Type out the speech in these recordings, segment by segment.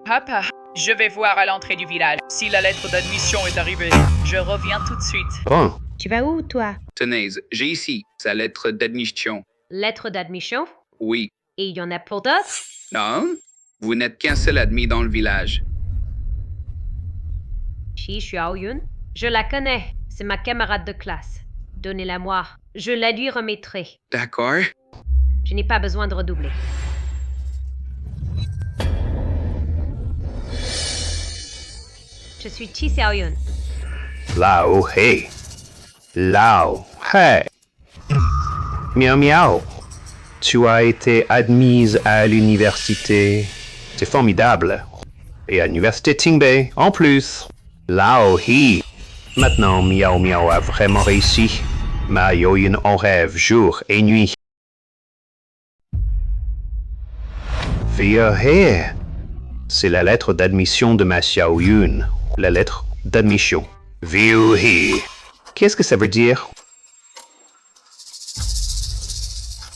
Papa, je vais voir à l'entrée du village. Si la lettre d'admission est arrivée, je reviens tout de suite. Bon, Tu vas où, toi? Tenez, j'ai ici sa lettre d'admission. Lettre d'admission? Oui. Et il y en a pour d'autres? Non? Vous n'êtes qu'un seul admis dans le village. Shi Xiaoyun? Je la connais. C'est ma camarade de classe. Donnez-la-moi. Je la lui remettrai. D'accord? Je n'ai pas besoin de redoubler. Je suis Chi Xiaoyun. Lao He. Lao He. Miao Miao. Tu as été admise à l'université. C'est formidable. Et à l'université Tingbei, en plus. Lao He. Maintenant, Miao Miao a vraiment réussi. Ma Yoyun en rêve jour et nuit. Via He. C'est la lettre d'admission de ma Xiaoyun. La lettre d'admission. Via He. Qu'est-ce que ça veut dire?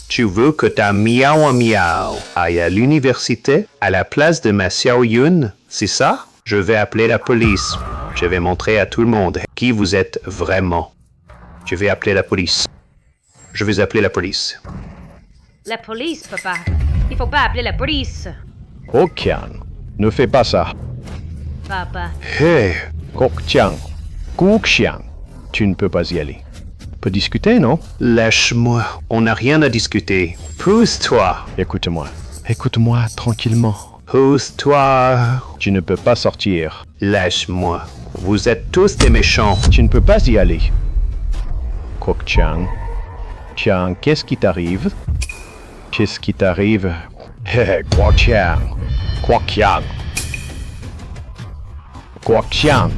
Tu veux que ta Miao Miao aille à l'université à la place de ma Xiaoyun, c'est ça? Je vais appeler la police. Je vais montrer à tout le monde qui vous êtes vraiment. Je vais appeler la police. Je vais appeler la police. La police, papa. Il faut pas appeler la police. Okian, ne fais pas ça. Papa. Hey, Koktiang, Kuxiang, tu ne peux pas y aller. On peut discuter, non? lâche-moi. On n'a rien à discuter. Pousse-toi. Écoute-moi tranquillement. Pousse-toi. Tu ne peux pas sortir. Lâche-moi. Vous êtes tous des méchants. Tu ne peux pas y aller. Koktiang. Tiang, qu'est-ce qui t'arrive? Qu'est-ce qui t'arrive? Koktiang. Koktiang. Koktiang.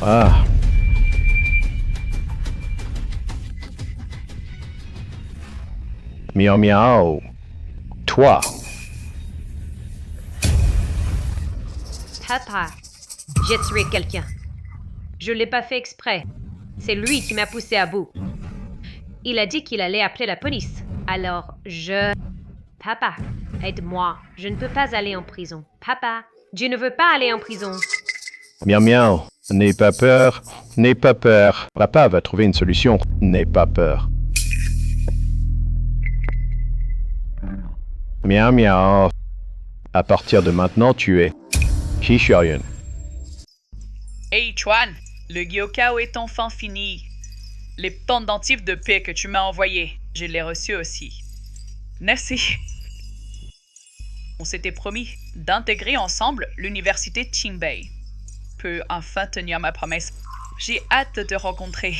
Ah. Miao Miao. Toi. Papa. J'ai tué quelqu'un. Je l'ai pas fait exprès. C'est lui qui m'a poussé à bout. Il a dit qu'il allait appeler la police. Alors, Papa, aide-moi. Je ne peux pas aller en prison. Papa, je ne veux pas aller en prison. Miao Miao. N'aie pas peur. N'aie pas peur. Papa va trouver une solution. N'aie pas peur. Miao Miao. À partir de maintenant, tu es Chi Xiaoyun. Hey Chuan, le Gyokao est enfin fini. Les pendentifs de paix que tu m'as envoyés, je les reçus aussi. Merci. On s'était promis d'intégrer ensemble l'université Tingbei. Peux enfin tenir ma promesse. J'ai hâte de te rencontrer.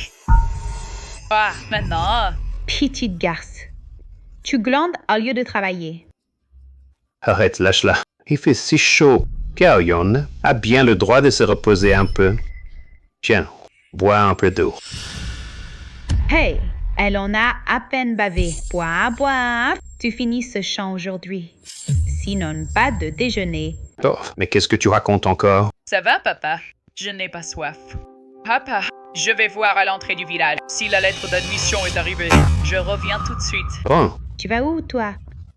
Ah, maintenant. Petite garce. Tu glandes au lieu de travailler. Arrête, lâche-la. Il fait si chaud. Xiaoyun a bien le droit de se reposer un peu. Tiens, bois un peu d'eau. Hey, elle en a à peine bavé. Bois, bois. Tu finis ce chant aujourd'hui. Sinon, pas de déjeuner. Oh, mais qu'est-ce que tu racontes encore? Ça va, papa? Je n'ai pas soif. Papa, je vais voir à l'entrée du village. Si la lettre d'admission est arrivée, je reviens tout de suite. Bon, Tu vas où, toi?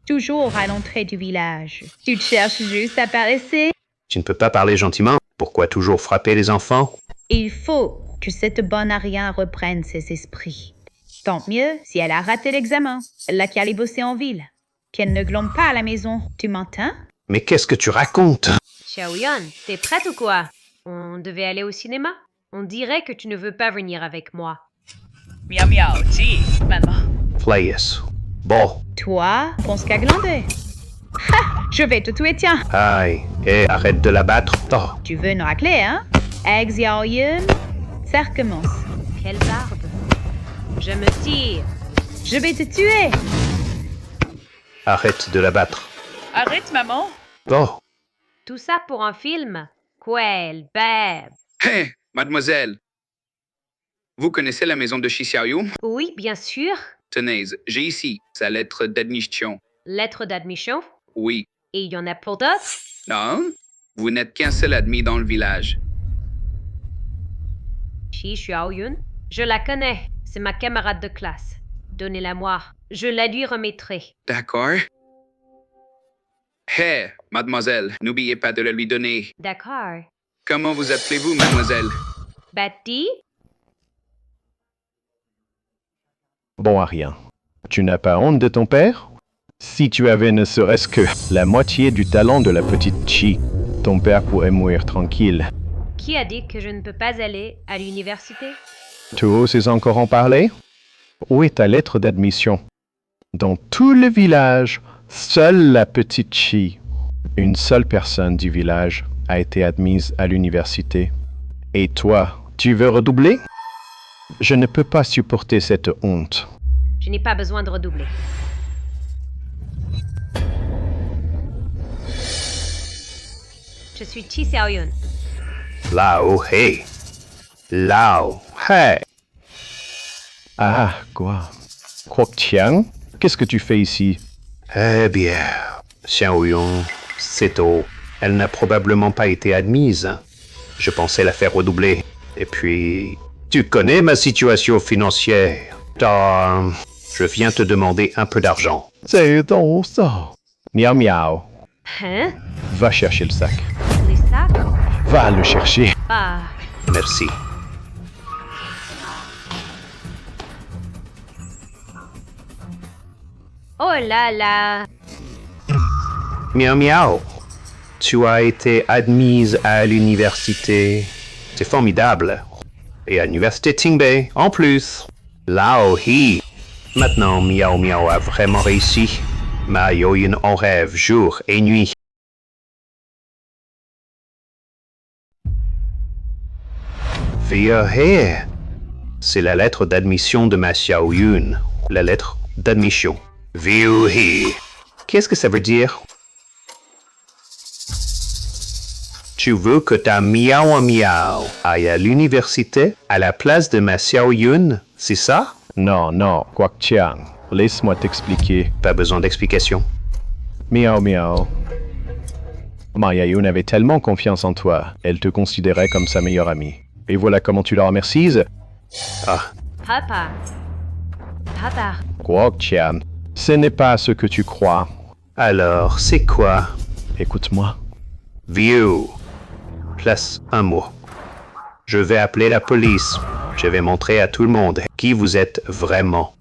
Toujours à l'entrée du village. Tu te cherches juste à paraisser? tu ne peux pas parler gentiment. Pourquoi toujours frapper les enfants? Il faut que cette bonne à rien reprenne ses esprits. Tant mieux si elle a raté l'examen. Elle a qu'à aller bosser en ville. Qu'elle ne glombe pas à la maison. Tu m'entends? Mais qu'est-ce que tu racontes? Xiaoyun, t'es prête ou quoi? On devait aller au cinéma? On dirait que tu ne veux pas venir avec moi. Miao miao, Chi, maintenant. Flayes. Bon, Toi, pense qu'à glander. Ha! Je vais te tuer, tiens. aïe, et arrête de la battre. Oh, Tu veux une raclée, hein? Egg Xiaoyun, ça recommence. Quelle barbe! Je me tire! Je vais te tuer. arrête de la battre. Arrête, maman. Oh, Tout ça pour un film? Quelle babe! Hé, mademoiselle! Vous connaissez la maison de Chi Xiaoyun? Oui, bien sûr. Tenez, j'ai ici sa lettre d'admission. Lettre d'admission? Oui. Et il y en a pour d'autres? Non? Vous n'êtes qu'un seul admis dans le village. Chi Xiaoyun? Je la connais. C'est ma camarade de classe. Donnez-la-moi. Je la lui remettrai. D'accord? Hé, mademoiselle, n'oubliez pas de le lui donner. D'accord. Comment vous appelez-vous, mademoiselle? Betty? Bon à rien. Tu n'as pas honte de ton père? Si tu avais ne serait-ce que la moitié du talent de la petite Chi, ton père pourrait mourir tranquille. Qui a dit que je ne peux pas aller à l'université? Tu oses encore en parler? Où est ta lettre d'admission? Dans tout le village, seule la petite Chi, une seule personne du village, a été admise à l'université. Et toi, tu veux redoubler? Je ne peux pas supporter cette honte. Je n'ai pas besoin de redoubler. Je suis Chi Xiaoyun. Lao He. Lao He. Ah, quoi? Kwok Chiang? Qu'est-ce que tu fais ici? Eh bien, Xiaoyun, c'est tôt. Elle n'a probablement pas été admise. Je pensais la faire redoubler. Et puis, tu connais ma situation financière. Je viens te demander un peu d'argent. C'est donc ça. Miao miao. Hein? Va chercher le sac. Les sacs? Va le chercher. Ah, Merci. oh là là. Miao Miao, tu as été admise à l'université. C'est formidable. Et à l'université Tingbei, en plus. Lao He. Maintenant, Miao Miao a vraiment réussi. Ma Yoyin en rêve jour et nuit. Via He. C'est la lettre d'admission de ma Xiaoyun. La lettre d'admission. Via He. Qu'est-ce que ça veut dire? Tu veux que ta Miao Miao aille à l'université à la place de ma Xiaoyun, c'est ça? Non, non, Kwok Chiang. Laisse-moi t'expliquer. Pas besoin d'explication. Miao miao. Ma Yaoun avait tellement confiance en toi, elle te considérait comme sa meilleure amie. Et voilà comment tu la remercies? Ah, Papa. Papa. Kwok Chiang, ce n'est pas ce que tu crois. alors, c'est quoi? Écoute-moi. Vieux. Place un mot. Je vais appeler la police. Je vais montrer à tout le monde qui vous êtes vraiment.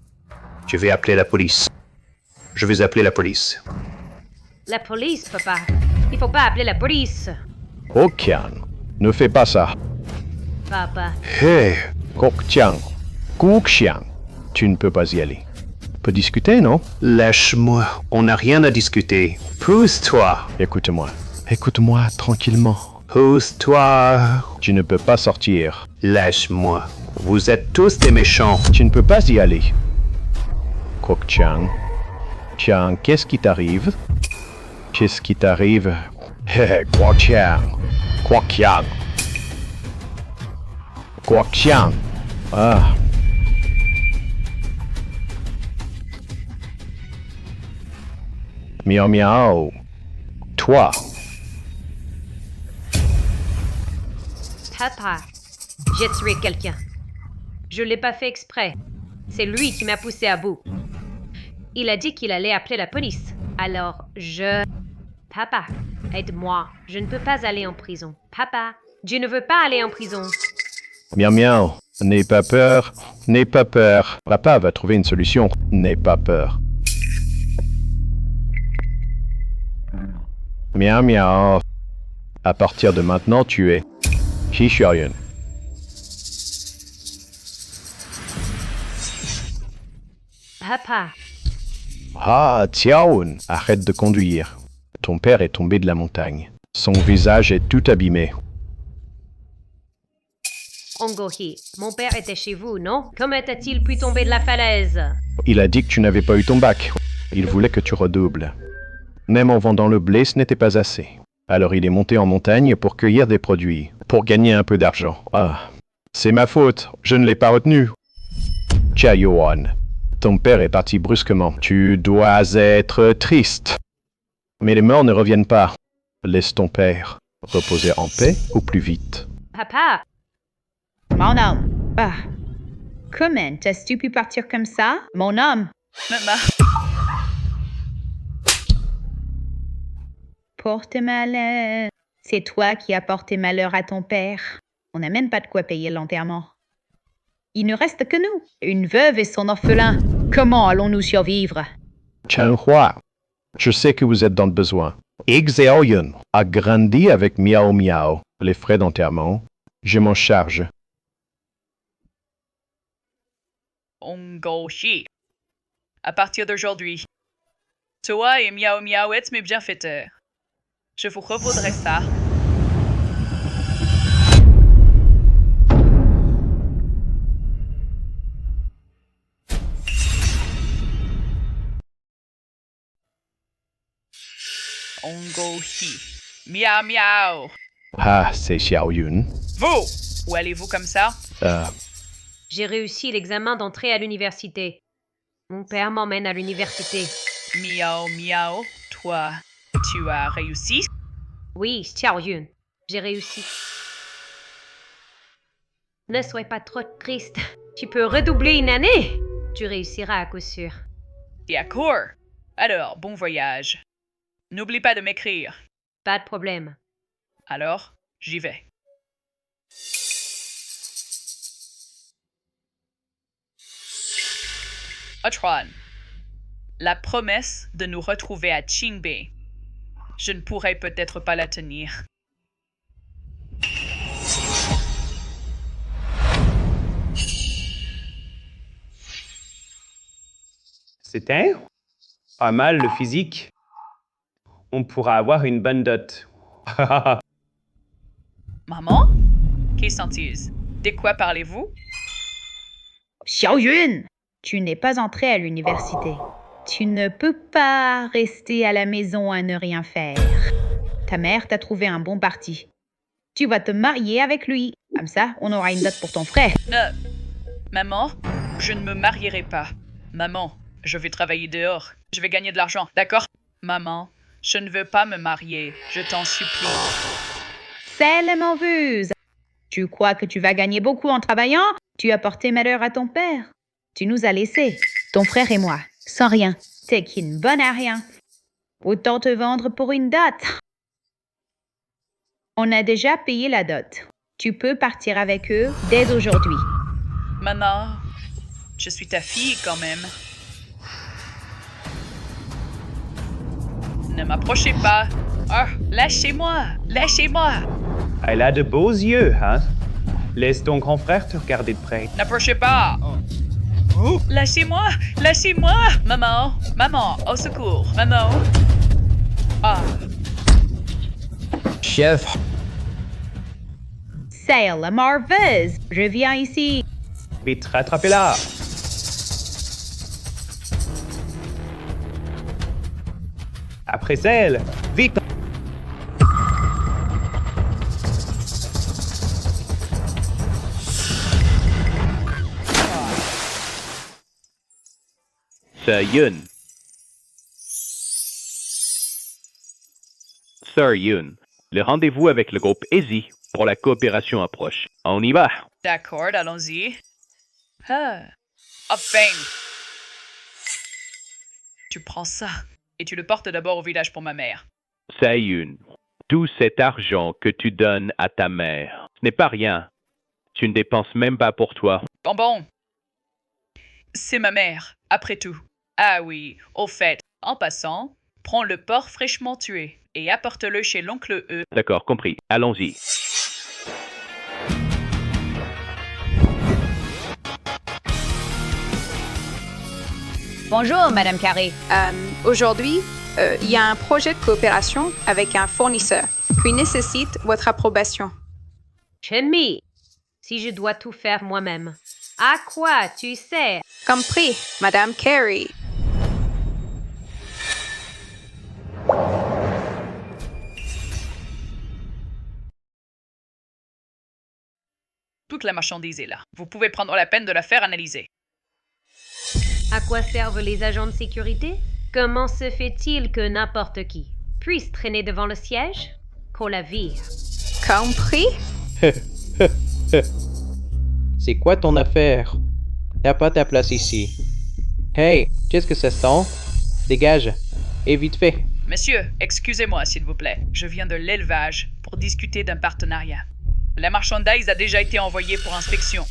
Je vais appeler la police. Je vais appeler la police. La police, papa. Il faut pas appeler la police. Kwok Chiang, ne fais pas ça. Papa. Hé, Kwok Chiang, Kwok Chiang, tu ne peux pas y aller. On peut discuter, non? lâche-moi. On n'a rien à discuter. Pousse-toi. Écoute-moi. Écoute-moi tranquillement. Pousse-toi. Tu ne peux pas sortir. Lâche-moi. Vous êtes tous des méchants. Tu ne peux pas y aller. Kwok Chiang. Chiang, qu'est-ce qui t'arrive? Qu'est-ce qui t'arrive? Hé, Kwok Chiang. Kwok Chiang. Kwok Chiang. Ah. Miao miao. Toi. Papa. J'ai tué quelqu'un. Je l'ai pas fait exprès. C'est lui qui m'a poussé à bout. Il a dit qu'il allait appeler la police. Alors, Papa, aide-moi. Je ne peux pas aller en prison. Papa, je ne veux pas aller en prison. Miao miao. N'aie pas peur. N'aie pas peur. Papa va trouver une solution. N'aie pas peur. Miao miao. À partir de maintenant, tu es Chi Xiaoyun. Papa, Ah, Xiaoun, arrête de conduire. Ton père est tombé de la montagne. Son visage est tout abîmé. Ongohi, mon père était chez vous, non? Comment a-t-il pu tomber de la falaise? Il a dit que tu n'avais pas eu ton bac. Il voulait que tu redoubles. Même en vendant le blé, ce n'était pas assez. Alors il est monté en montagne pour cueillir des produits, pour gagner un peu d'argent. Ah, c'est ma faute, je ne l'ai pas retenu. Chia Yuan, ton père est parti brusquement. Tu dois être triste. Mais les morts ne reviennent pas. Laisse ton père reposer en paix au plus vite. Papa, Mon homme. Ah. Comment as-tu pu partir comme ça, mon homme? Maman. Porte malheur. C'est toi qui as porté malheur à ton père. On n'a même pas de quoi payer l'enterrement. Il ne reste que nous, une veuve et son orphelin. Comment allons-nous survivre? Changhua, je sais que vous êtes dans le besoin. Ixaoyun a grandi avec Miao Miao. Les frais d'enterrement, je m'en charge. Ongoshi. À partir d'aujourd'hui, toi et Miao Miao êtes mes bienfaiteurs. Je vous revaudrai ça. Ongoshi. Miao Miao. Ah, c'est Xiaoyun. Vous! Où allez-vous comme ça? J'ai réussi l'examen d'entrée à l'université. Mon père m'emmène à l'université. Miao Miao, toi, tu as réussi? Oui, Xiaoyun, j'ai réussi. Ne sois pas trop triste. Tu peux redoubler une année. Tu réussiras à coup sûr. D'accord. Alors, bon voyage. N'oublie pas de m'écrire. Pas de problème. Alors, j'y vais. Otron, la promesse de nous retrouver à Qingbe, je ne pourrai peut-être pas la tenir. C'était pas mal le physique. On pourra avoir une bonne dot. Maman? Qu'est-ce qu'ils? De quoi parlez-vous? Xiaoyun, tu n'es pas entré à l'université. Tu ne peux pas rester à la maison à ne rien faire. Ta mère t'a trouvé un bon parti. Tu vas te marier avec lui. Comme ça, on aura une dot pour ton frère. Maman, je ne me marierai pas. Maman, je vais travailler dehors. Je vais gagner de l'argent, d'accord? Maman, je ne veux pas me marier. Je t'en supplie. Seulement ruse. Tu crois que tu vas gagner beaucoup en travaillant? Tu as porté malheur à ton père. Tu nous as laissés, ton frère et moi, sans rien. T'es qu'une bonne à rien. Autant te vendre pour une dot. On a déjà payé la dot. Tu peux partir avec eux dès aujourd'hui. Maman, je suis ta fille quand même. Ne m'approchez pas. Oh, lâchez-moi, lâchez-moi. Elle a de beaux yeux, hein? Laisse ton grand frère te regarder de près. N'approchez pas. Lâchez-moi, lâchez-moi. Maman, maman, au secours. Maman. Ah, Chef, C'est la marveuse. Je viens ici. Vite, rattrapez-la! Après elle! Vite! Sir Yun. Sir Yun, le rendez-vous avec le groupe Easy pour la coopération approche. On y va. d'accord, allons-y. Ah, enfin. Tu prends ça et tu le portes d'abord au village pour ma mère. Sir Yun, tout cet argent que tu donnes à ta mère, ce n'est pas rien. Tu ne dépenses même pas pour toi. Bon. C'est ma mère, après tout. Ah oui, au fait, en passant, prends le porc fraîchement tué et apporte-le chez l'oncle E. D'accord, compris. Allons-y. Bonjour, Madame Carré. Aujourd'hui, il y a un projet de coopération avec un fournisseur qui nécessite votre approbation. Chenmi, si je dois tout faire moi-même, à quoi tu sais? Compris, Madame Carey. Toute la marchandise est là. Vous pouvez prendre la peine de la faire analyser. À quoi servent les agents de sécurité? Comment se fait-il que n'importe qui puisse traîner devant le siège? Qu'on la vire. Compris? c'est quoi ton affaire? T'as pas ta place ici. Hey, qu'est-ce que ça sent? Dégage. Et vite fait. Monsieur, excusez-moi s'il vous plaît. Je viens de l'élevage pour discuter d'un partenariat. La marchandise a déjà été envoyée pour inspection.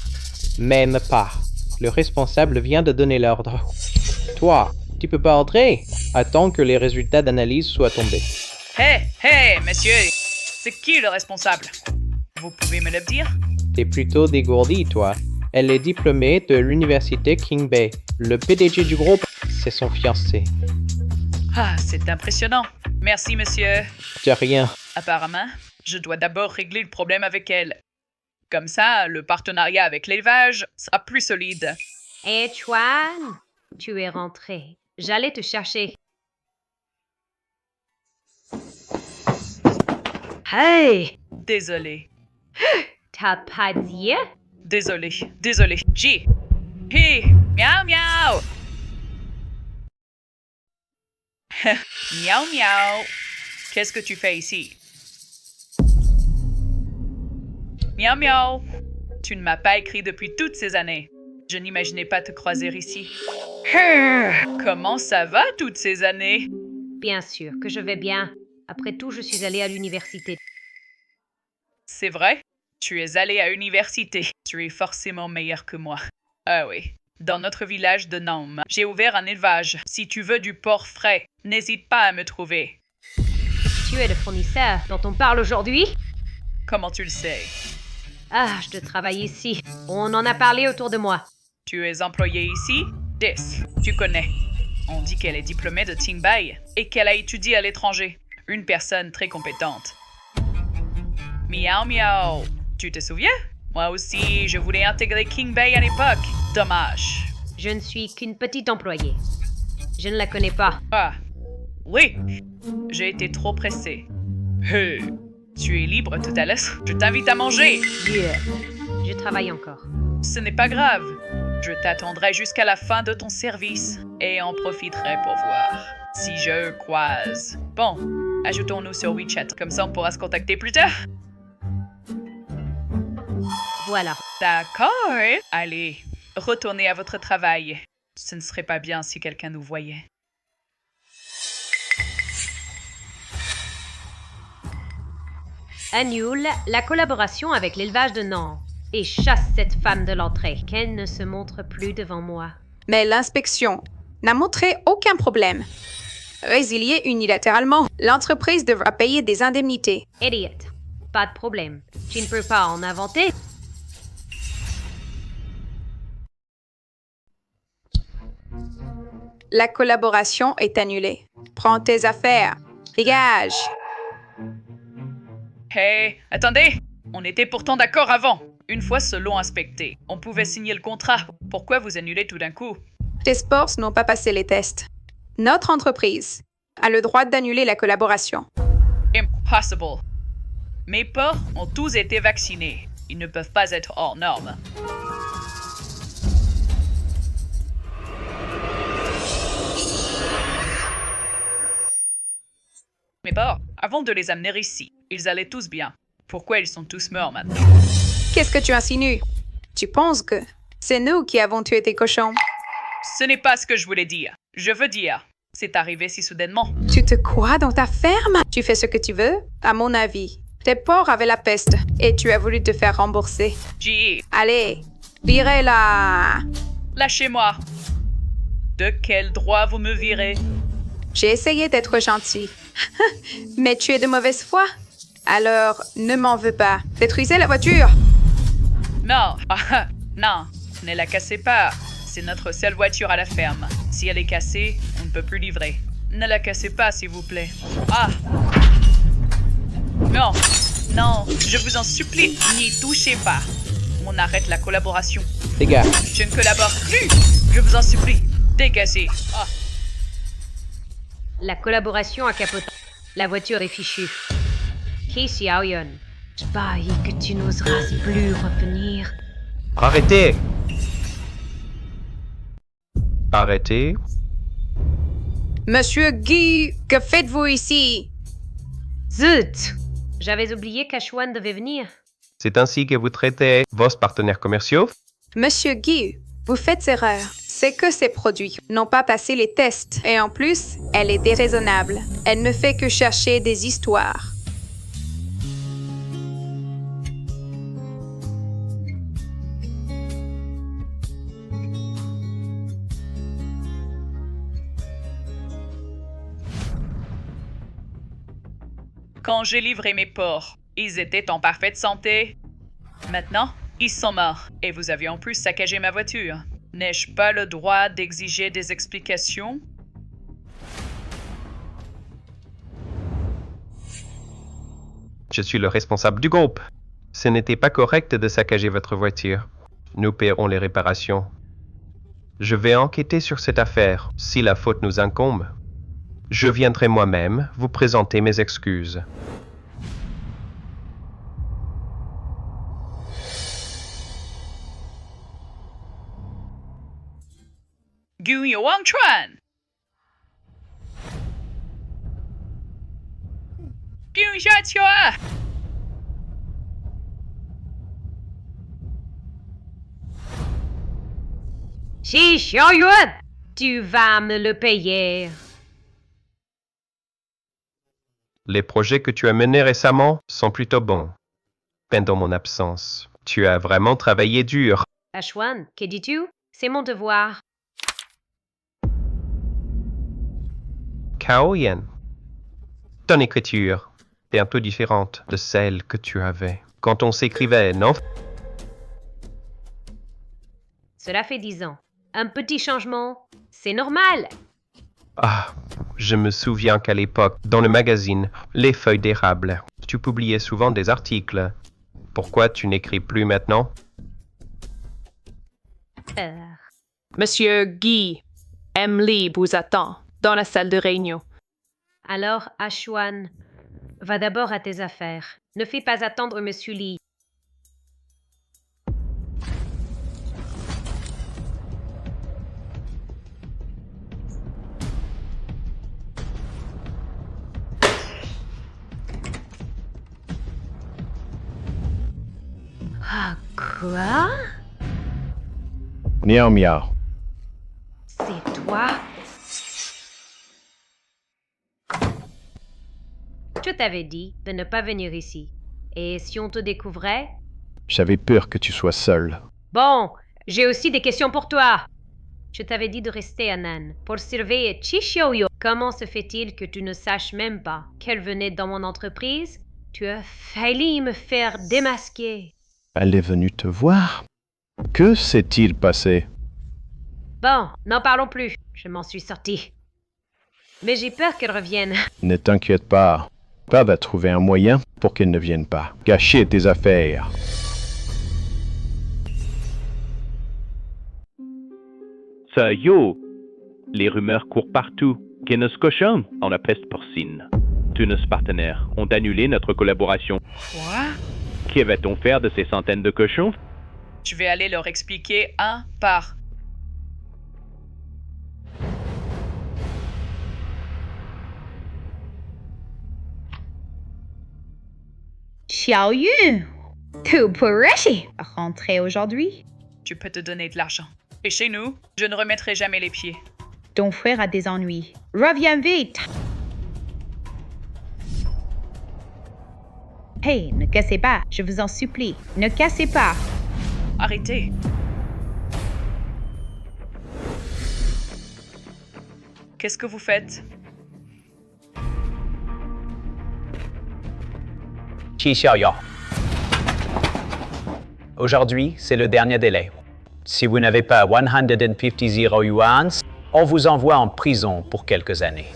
Même pas. Le responsable vient de donner l'ordre. Toi, tu peux pas entrer. Attends que les résultats d'analyse soient tombés. Hé, monsieur! C'est qui le responsable? Vous pouvez me le dire? T'es plutôt dégourdi, toi. Elle est diplômée de l'université King Bay. Le PDG du groupe, c'est son fiancé. Ah, c'est impressionnant. Merci, monsieur. T'as rien. Apparemment, je dois d'abord régler le problème avec elle. Comme ça, le partenariat avec l'élevage sera plus solide. Hé, Chuan, tu es rentré. J'allais te chercher. Hey! Désolé. T'as pas dit? Désolé. J. Hé! Miaou miaou! Miaou miaou! Qu'est-ce que tu fais ici? Miaou miaou! Tu ne m'as pas écrit depuis toutes ces années. Je n'imaginais pas te croiser ici. Comment ça va toutes ces années? Bien sûr que je vais bien. Après tout, je suis allée à l'université. C'est vrai? Tu es allé à l'université. Tu es forcément meilleur que moi. Ah oui. Dans notre village de Nome, j'ai ouvert un élevage. Si tu veux du porc frais, n'hésite pas à me trouver. Tu es le fournisseur dont on parle aujourd'hui? Comment tu le sais? Ah, je travaille ici. On en a parlé autour de moi. Tu es employé ici? 10. Tu connais. On dit qu'elle est diplômée de Ting Bai et qu'elle a étudié à l'étranger. Une personne très compétente. Miaou miaou. Tu te souviens? Moi aussi, je voulais intégrer King Bay à l'époque. Dommage. Je ne suis qu'une petite employée. Je ne la connais pas. Ah. Oui. J'ai été trop pressé. Hey. Tu es libre tout à l'heure? Je t'invite à manger. Yeah. Je travaille encore. Ce n'est pas grave. Je t'attendrai jusqu'à la fin de ton service et en profiterai pour voir si je croise. Bon, ajoutons-nous sur WeChat, comme ça on pourra se contacter plus tard. Voilà. D'accord. Allez, retournez à votre travail. Ce ne serait pas bien si quelqu'un nous voyait. Annule la collaboration avec l'élevage de Nantes et chasse cette femme de l'entrée. Qu'elle ne se montre plus devant moi. Mais l'inspection n'a montré aucun problème. Résilié unilatéralement, l'entreprise devra payer des indemnités. Idiot. Pas de problème. Tu ne peux pas en inventer. La collaboration est annulée. Prends tes affaires. Dégage. Hey, attendez! On était pourtant d'accord avant. Une fois ce lot inspecté, on pouvait signer le contrat. Pourquoi vous annulez tout d'un coup? Tes sports n'ont pas passé les tests. Notre entreprise a le droit d'annuler la collaboration. Impossible. Mes porcs ont tous été vaccinés. Ils ne peuvent pas être hors normes. Mes porcs, avant de les amener ici, ils allaient tous bien. Pourquoi ils sont tous morts maintenant? Qu'est-ce que tu insinues? Tu penses que c'est nous qui avons tué tes cochons? Ce n'est pas ce que je voulais dire. Je veux dire, c'est arrivé si soudainement. Tu te crois dans ta ferme? Tu fais ce que tu veux? À mon avis, tes porcs avaient la peste et tu as voulu te faire rembourser. J. Allez, virez-la! Lâchez-moi. De quel droit vous me virez? J'ai essayé d'être gentil. Mais tu es de mauvaise foi? Alors, ne m'en veux pas. Détruisez la voiture! Non, non, ne la cassez pas. C'est notre seule voiture à la ferme. Si elle est cassée, on ne peut plus livrer. Ne la cassez pas, s'il vous plaît. Ah! Non, non, je vous en supplie, n'y touchez pas. On arrête la collaboration. Dégage. Je ne collabore plus. Je vous en supplie, dégagez. Ah. La collaboration a capoté. La voiture est fichue. Casey Aoyon, j'parie que tu n'oseras plus revenir. Arrêtez! Arrêtez. Monsieur Guy, que faites-vous ici? Zut! J'avais oublié qu'Ashwan devait venir. C'est ainsi que vous traitez vos partenaires commerciaux? Monsieur Guy, vous faites erreur. c'est que ses produits n'ont pas passé les tests. Et en plus, elle est déraisonnable. Elle ne fait que chercher des histoires. Quand j'ai livré mes porcs, ils étaient en parfaite santé. Maintenant, ils sont morts et vous avez en plus saccagé ma voiture. N'ai-je pas le droit d'exiger des explications? Je suis le responsable du groupe. Ce n'était pas correct de saccager votre voiture. Nous paierons les réparations. Je vais enquêter sur cette affaire, si la faute nous incombe. Je viendrai moi-même vous présenter mes excuses. Gu Yuang Chuan! Gu Xiaqiu! Xi Xiaoyuan, tu vas me le payer. Les projets que tu as menés récemment sont plutôt bons. Pendant mon absence, tu as vraiment travaillé dur. Ashwan, que dis-tu? C'est mon devoir. Cao Yan. Ton écriture est un peu différente de celle que tu avais quand on s'écrivait, non? Cela fait 10 ans. Un petit changement, c'est normal. Ah, je me souviens qu'à l'époque, dans le magazine Les Feuilles d'érable, tu publiais souvent des articles. Pourquoi tu n'écris plus maintenant? Monsieur Guy, Emily vous attend dans la salle de réunion. Alors, Ashwan, va d'abord à tes affaires. Ne fais pas attendre Monsieur Lee. Ah, quoi? Miao miao. C'est toi? Je t'avais dit de ne pas venir ici. Et si on te découvrait? J'avais peur que tu sois seul. Bon, j'ai aussi des questions pour toi. Je t'avais dit de rester à Nan pour surveiller Chi Xiaoyu. Comment se fait-il que tu ne saches même pas qu'elle venait dans mon entreprise? Tu as failli me faire démasquer. Elle est venue te voir? Que s'est-il passé? Bon, n'en parlons plus. Je m'en suis sortie. Mais j'ai peur qu'elle revienne. Ne t'inquiète pas. Papa va trouver un moyen pour qu'elle ne vienne pas. Cacher tes affaires. Ça, yo! Les rumeurs courent partout. Qu'est-ce cochon en la peste porcine. Tous nos partenaires ont annulé notre collaboration. Quoi? Que va-t-on faire de ces centaines de cochons? Je vais aller leur expliquer un par. Xiaoyu, tu pourrais rentrer aujourd'hui? Tu peux te donner de l'argent. Et chez nous, je ne remettrai jamais les pieds. Ton frère a des ennuis. Reviens vite! Hey, ne cassez pas, je vous en supplie. Ne cassez pas. Arrêtez. Qu'est-ce que vous faites? Qi Xiaoyu. Aujourd'hui, c'est le dernier délai. Si vous n'avez pas 150 yuan, on vous envoie en prison pour quelques années.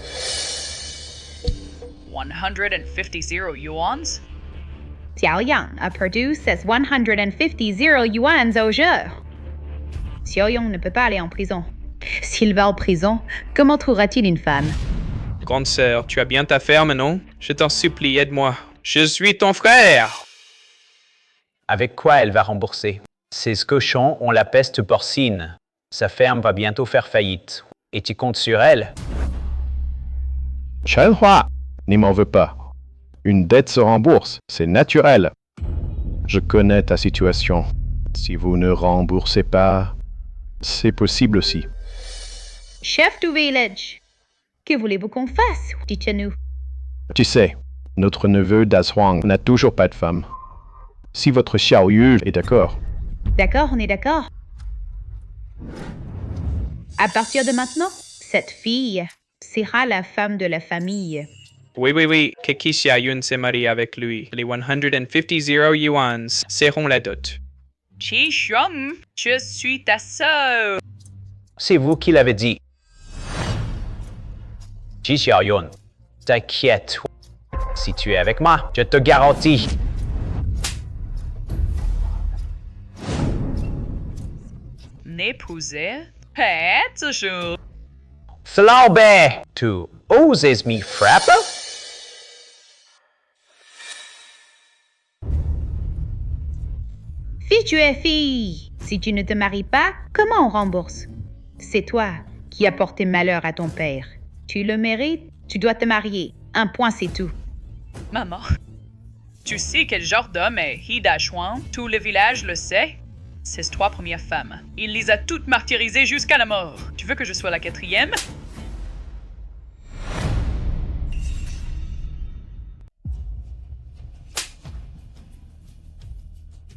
150 yuans? Xiao Yang a perdu ses 150 yuan au jeu. Xiao Yang ne peut pas aller en prison. S'il va en prison, comment trouvera-t-il une femme? Grande sœur, tu as bien ta ferme, non? Je t'en supplie, aide-moi. Je suis ton frère! Avec quoi elle va rembourser? Ces cochons ont la peste porcine. Sa ferme va bientôt faire faillite. Et tu comptes sur elle? Chenhua, n'y m'en veux pas. Une dette se rembourse, c'est naturel. Je connais ta situation. Si vous ne remboursez pas, c'est possible aussi. chef du village. Que voulez-vous qu'on fasse? Dites-nous. Tu sais, notre neveu Dazhuang n'a toujours pas de femme. Si votre Xiao Yu est d'accord. D'accord, on est d'accord. À partir de maintenant, cette fille sera la femme de la famille. Oui. Keki Xiaoyun s'est marié avec lui. Les 150 yuans seront la dot. Chi Xiong, je suis ta sœur. C'est vous qui l'avez dit. Ji Xiaoyun, t'inquiète. Si tu es avec moi, je te garantis. N'épouser? Pas toujours. Flambe! Tu oses m'y frapper? Fille, tu es fille. Si tu ne te maries pas, comment on rembourse? C'est toi qui as porté malheur à ton père. Tu le mérites, tu dois te marier. Un point, c'est tout. Maman, tu sais quel genre d'homme est He Dashwan? Tout le village le sait. Ses 3 premières femmes. Il les a toutes martyrisées jusqu'à la mort. Tu veux que je sois la 4e?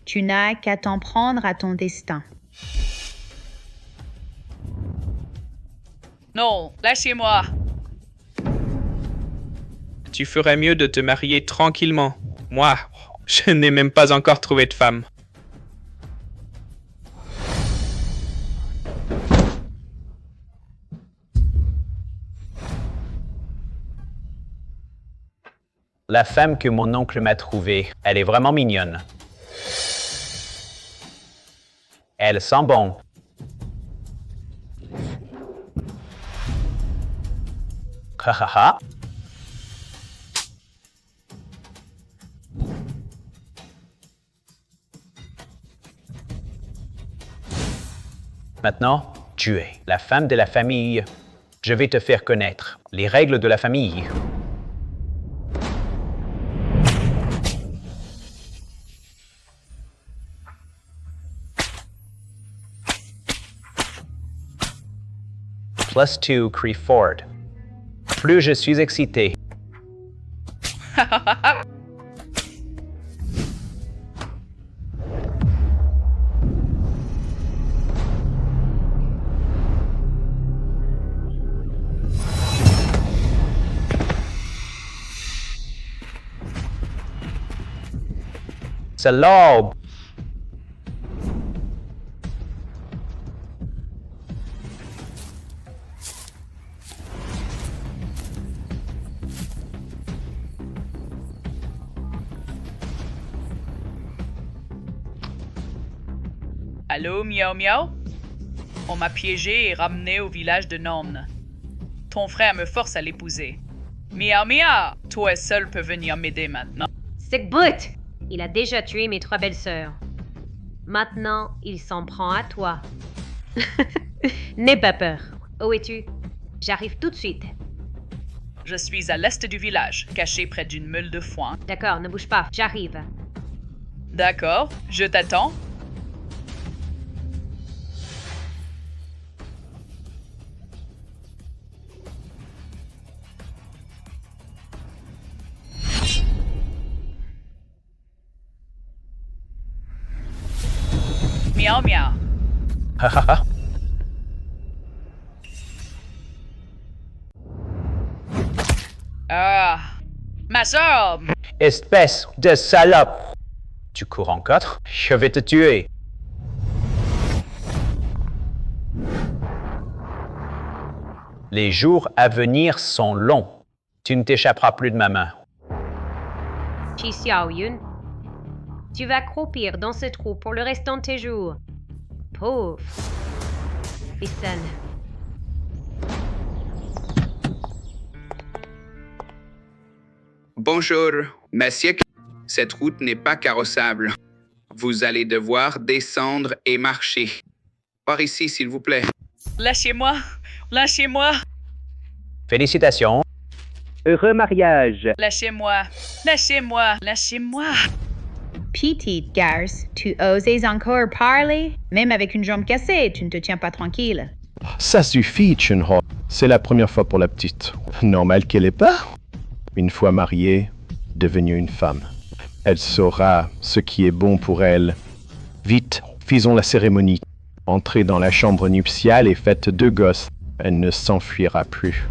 Tu n'as qu'à t'en prendre à ton destin. Non, lâchez-moi. Tu ferais mieux de te marier tranquillement. Moi, je n'ai même pas encore trouvé de femme. La femme que mon oncle m'a trouvée, elle est vraiment mignonne. Elle sent bon. Ha ha ha. Maintenant, tu es la femme de la famille. Je vais te faire connaître les règles de la famille. +2 crie Ford. Plus je suis excité. Salope! Allô, Miao Miao? On m'a piégé et ramené au village de Nome. Ton frère me force à l'épouser. Miao Miao, toi seul peux venir m'aider maintenant. C'est but! Il a déjà tué mes 3 belles-sœurs. Maintenant, il s'en prend à toi. N'aie pas peur. Où es-tu? J'arrive tout de suite. Je suis à l'est du village, caché près d'une meule de foin. D'accord, ne bouge pas. J'arrive. D'accord, je t'attends. Miao Miao. Ha ha ha. Ah, ma sœur! Espèce de salope! Tu cours en 4, je vais te tuer. Les jours à venir sont longs. Tu ne t'échapperas plus de ma main. Chi Xiaoyun, tu vas croupir dans ce trou pour le restant de tes jours. Pauvre. Ficelle. Bonjour, monsieur. Cette route n'est pas carrossable. Vous allez devoir descendre et marcher. Par ici, s'il vous plaît. Lâchez-moi! Lâchez-moi! Félicitations. Heureux mariage. Lâchez-moi! Lâchez-moi! Lâchez-moi! Petite garce, tu oses encore parler? Même avec une jambe cassée, tu ne te tiens pas tranquille. Ça suffit, Chunho. C'est la première fois pour la petite. Normal qu'elle l'ait pas. Une fois mariée, devenue une femme. Elle saura ce qui est bon pour elle. Vite, faisons la cérémonie. Entrez dans la chambre nuptiale et faites 2 gosses. Elle ne s'enfuira plus.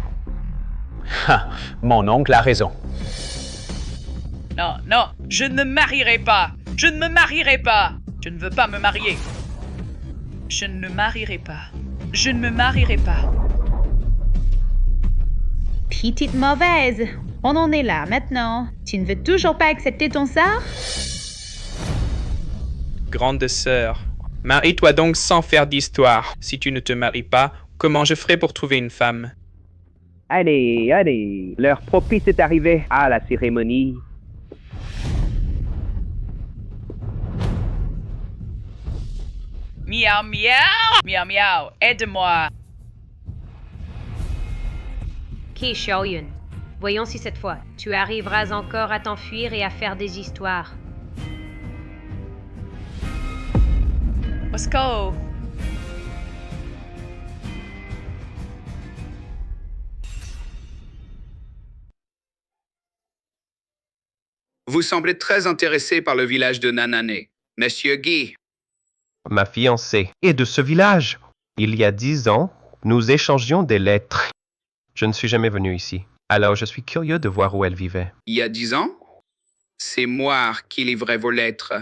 Ah, mon oncle a raison. Non, non, je ne me marierai pas. Je ne me marierai pas. Je ne veux pas me marier. Je ne me marierai pas. Je ne me marierai pas. Petite mauvaise. On en est là maintenant. Tu ne veux toujours pas accepter ton sort? Grande sœur, marie-toi donc sans faire d'histoire. Si tu ne te maries pas, comment je ferai pour trouver une femme? Allez, allez, l'heure propice est arrivée à la cérémonie. Miaou, miaou. Miaou, miaou. Aide-moi. Ki Xiaoyun, voyons si cette fois, tu arriveras encore à t'enfuir et à faire des histoires. Let's go. Vous semblez très intéressé par le village de Nanane. Monsieur Guy, Ma fiancée est de ce village. Il y a 10 ans, nous échangions des lettres. Je ne suis jamais venu ici, alors je suis curieux de voir où elle vivait. il y a 10 ans, c'est moi qui livrais vos lettres.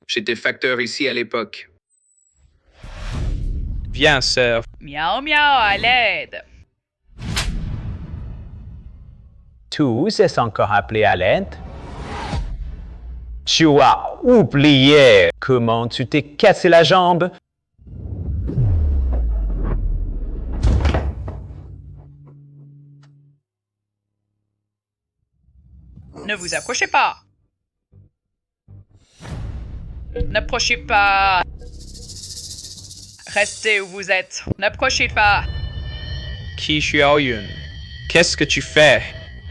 J'étais facteur ici à l'époque. Viens, sœur. Miaou, miaou, à l'aide. Tous est encore appelé à l'aide? Tu as oublié comment tu t'es cassé la jambe? Ne vous approchez pas. N'approchez pas. Restez où vous êtes. N'approchez pas. Ki Xiaoyun, qu'est-ce que tu fais?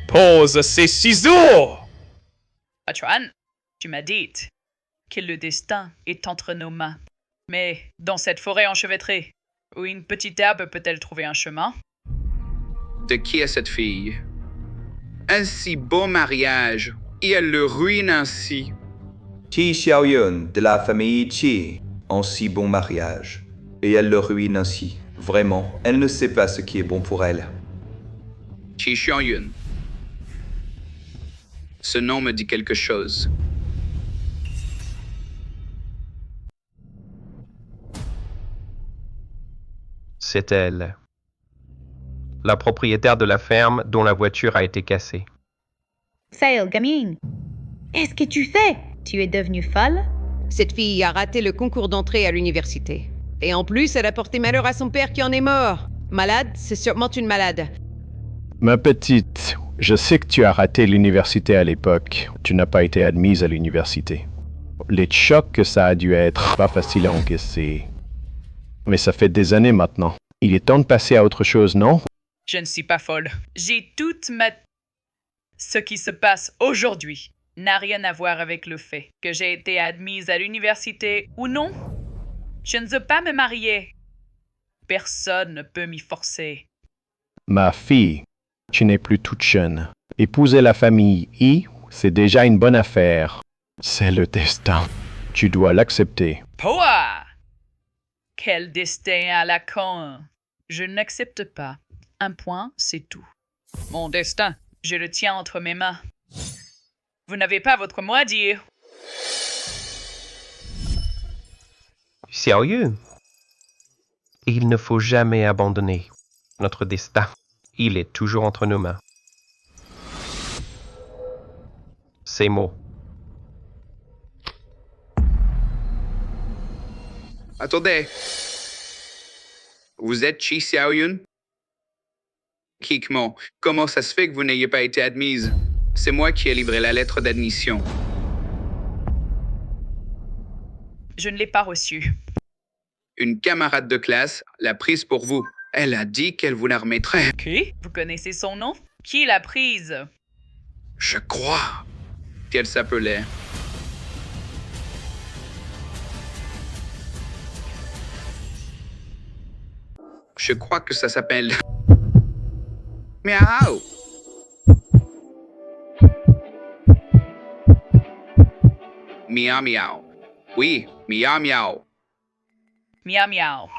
Pose ces ciseaux! Chuan, tu m'as dit que le destin est entre nos mains. Mais dans cette forêt enchevêtrée, où une petite herbe peut-elle trouver un chemin? De qui est cette fille? Un si beau mariage, et elle le ruine ainsi. Qi Xiaoyun de la famille Qi, en si bon mariage. Et elle le ruine ainsi. Vraiment, elle ne sait pas ce qui est bon pour elle. Qi Xiaoyun. Ce nom me dit quelque chose. C'est elle. La propriétaire de la ferme dont la voiture a été cassée. Sail, gamine. Qu'est-ce que tu fais? Tu es devenue folle? Cette fille a raté le concours d'entrée à l'université. Et en plus, elle a porté malheur à son père qui en est mort. Malade, c'est sûrement une malade. Ma petite, je sais que tu as raté l'université à l'époque. Tu n'as pas été admise à l'université. Les chocs que ça a dû être, pas facile à encaisser. Mais ça fait des années maintenant. Il est temps de passer à autre chose, non? Je ne suis pas folle. J'ai toute ma... Ce qui se passe aujourd'hui n'a rien à voir avec le fait que j'ai été admise à l'université ou non. Je ne veux pas me marier. Personne ne peut m'y forcer. Ma fille, tu n'es plus toute jeune. Épouser la famille I, c'est déjà une bonne affaire. C'est le destin. Tu dois l'accepter. Poa! Quel destin à la con! Je n'accepte pas. Un point, c'est tout. Mon destin, je le tiens entre mes mains. Vous n'avez pas votre mot à dire. Sérieux? Il ne faut jamais abandonner notre destin. Il est toujours entre nos mains. Ces mots. Attendez. Vous êtes Qi Xiaoyun? Kikmo, comment ça se fait que vous n'ayez pas été admise? C'est moi qui ai livré la lettre d'admission. Je ne l'ai pas reçue. Une camarade de classe l'a prise pour vous. Elle a dit qu'elle vous la remettrait. Qui? Vous connaissez son nom? Qui l'a prise? Je crois qu'elle s'appelait. Je crois que ça s'appelle... Miaou. Miaou miaou. Oui, miaou miaou. Miaou miaou.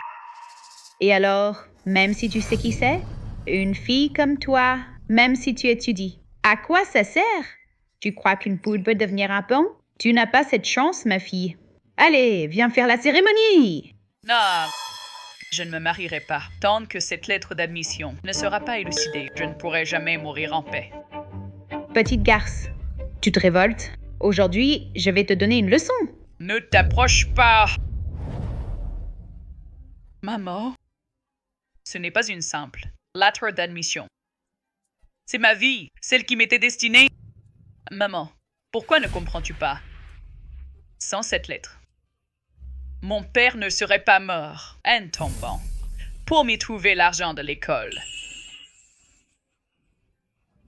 Et alors, même si tu sais qui c'est, une fille comme toi, même si tu étudies, à quoi ça sert? Tu crois qu'une poule peut devenir un pont? Tu n'as pas cette chance, ma fille. Allez, viens faire la cérémonie! Non, je ne me marierai pas tant que cette lettre d'admission ne sera pas élucidée. Je ne pourrai jamais mourir en paix. Petite garce, tu te révoltes? Aujourd'hui, je vais te donner une leçon. Ne t'approche pas! Maman, ce n'est pas une simple lettre d'admission. C'est ma vie, celle qui m'était destinée. Maman, pourquoi ne comprends-tu pas? Sans cette lettre, mon père ne serait pas mort en tombant pour m'y trouver l'argent de l'école.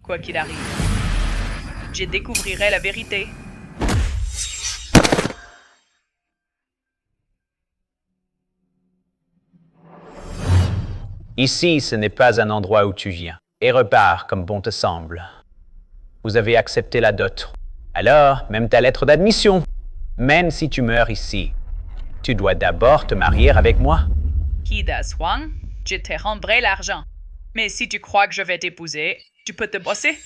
Quoi qu'il arrive, je découvrirai la vérité. Ici, ce n'est pas un endroit où tu viens, et repars comme bon te semble. Vous avez accepté la dot. Alors, même ta lettre d'admission. Même si tu meurs ici, tu dois d'abord te marier avec moi. Kida Swang, je te rendrai l'argent. Mais si tu crois que je vais t'épouser, tu peux te bosser.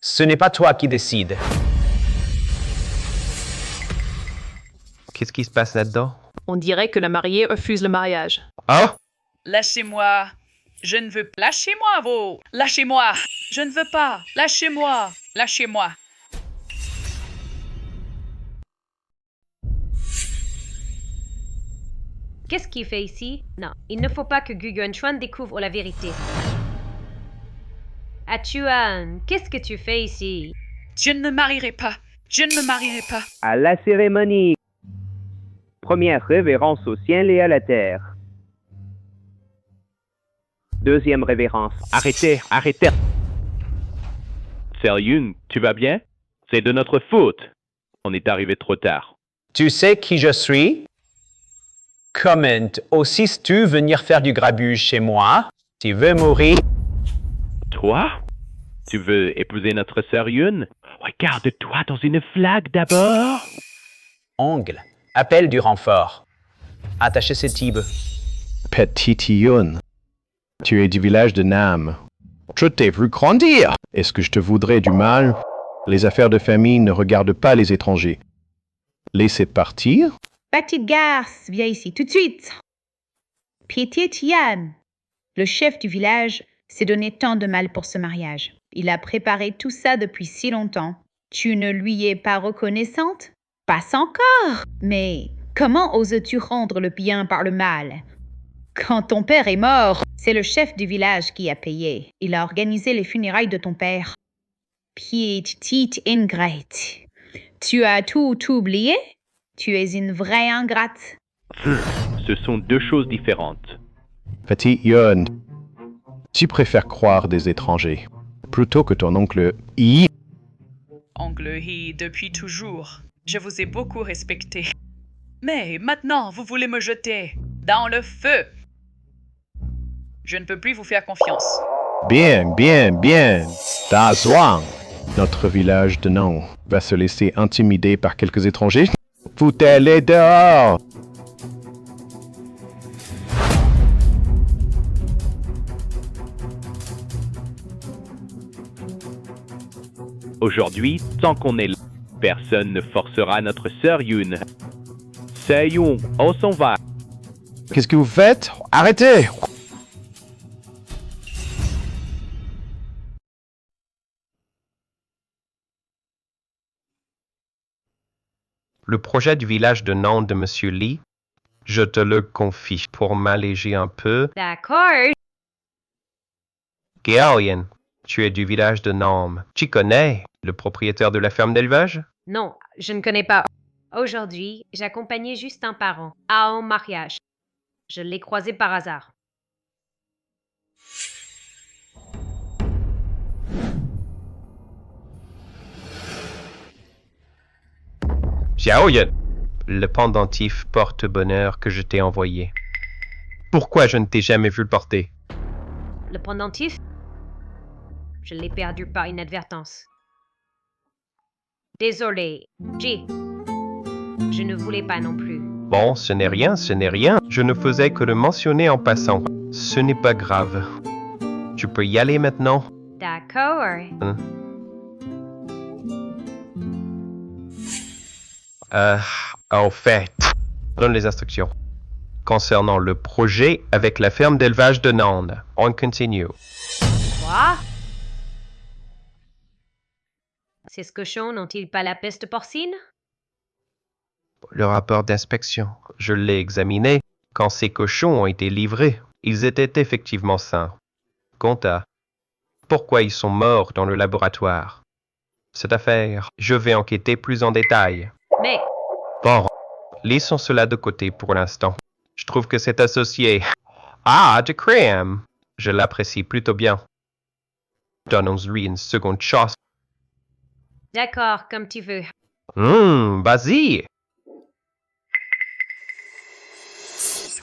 Ce n'est pas toi qui décides. Qu'est-ce qui se passe là-dedans? On dirait que la mariée refuse le mariage. Ah? Lâchez-moi. Je ne veux pas. Lâchez-moi, vous. Lâchez-moi. Je ne veux pas. Lâchez-moi. Lâchez-moi. Qu'est-ce qu'il fait ici? Non, il ne faut pas que Gu Yuanchuan découvre la vérité. Chuan, qu'est-ce que tu fais ici? Je ne me marierai pas. Je ne me marierai pas. À la cérémonie. Première révérence au ciel et à la terre. Deuxième révérence. Arrêtez, arrêtez. Sérieux, tu vas bien? C'est de notre faute. On est arrivé trop tard. Tu sais qui je suis? Comment oses-tu venir faire du grabuge chez moi? Tu veux mourir? Toi? Tu veux épouser notre sœur Yun? Regarde-toi dans une flaque d'abord. Ongle, appelle du renfort. Attachez ces tibes. Petite Yun, tu es du village de Nam. Je t'ai vu grandir. Est-ce que je te voudrais du mal? Les affaires de famille ne regardent pas les étrangers. Laissez partir. Petite garce, viens ici tout de suite. Pitié Tian. Le chef du village s'est donné tant de mal pour ce mariage. Il a préparé tout ça depuis si longtemps. Tu ne lui es pas reconnaissante? Pas encore. Mais comment oses-tu rendre le bien par le mal? Quand ton père est mort, c'est le chef du village qui a payé. Il a organisé les funérailles de ton père. Petite ingrate. Tu as tout oublié? Tu es une vraie ingrate. Ce sont deux choses différentes. Petite Yun, tu préfères croire des étrangers plutôt que ton oncle Yi. Oncle Yi, depuis toujours, je vous ai beaucoup respecté. Mais maintenant, vous voulez me jeter dans le feu. Je ne peux plus vous faire confiance. Bien, bien, bien. Da Zhuang. Notre village de Nan va se laisser intimider par quelques étrangers. Foutez-les dehors! Aujourd'hui, tant qu'on est là, personne ne forcera notre sœur Yun. Seyun, on s'en va. Qu'est-ce que vous faites? Arrêtez! Le projet du village de Nan de Monsieur Lee, je te le confie pour m'alléger un peu. D'accord. Gaoyan, tu es du village de Nam. Tu connais le propriétaire de la ferme d'élevage? Non, je ne connais pas. Aujourd'hui, j'accompagnais juste un parent à un mariage. Je l'ai croisé par hasard. Xiaoyan, le pendentif porte-bonheur que je t'ai envoyé. Pourquoi je ne t'ai jamais vu le porter? Le pendentif? Je l'ai perdu par inadvertance. Désolé, G. Je ne voulais pas non plus. Bon, ce n'est rien, ce n'est rien. Je ne faisais que le mentionner en passant. Ce n'est pas grave. Tu peux y aller maintenant? D'accord. Hein? Au fait, donne les instructions. Concernant le projet avec la ferme d'élevage de Nantes. On continue. Quoi? Ces cochons n'ont-ils pas la peste porcine? Le rapport d'inspection, je l'ai examiné. Quand ces cochons ont été livrés, ils étaient effectivement sains. Quant à pourquoi ils sont morts dans le laboratoire, cette affaire, je vais enquêter plus en détail. Mais... Bon, laissons cela de côté pour l'instant. Je trouve que cet associé... Ah, de Graham! Je l'apprécie plutôt bien. Donnons-lui une seconde chance. D'accord, comme tu veux. Vas-y!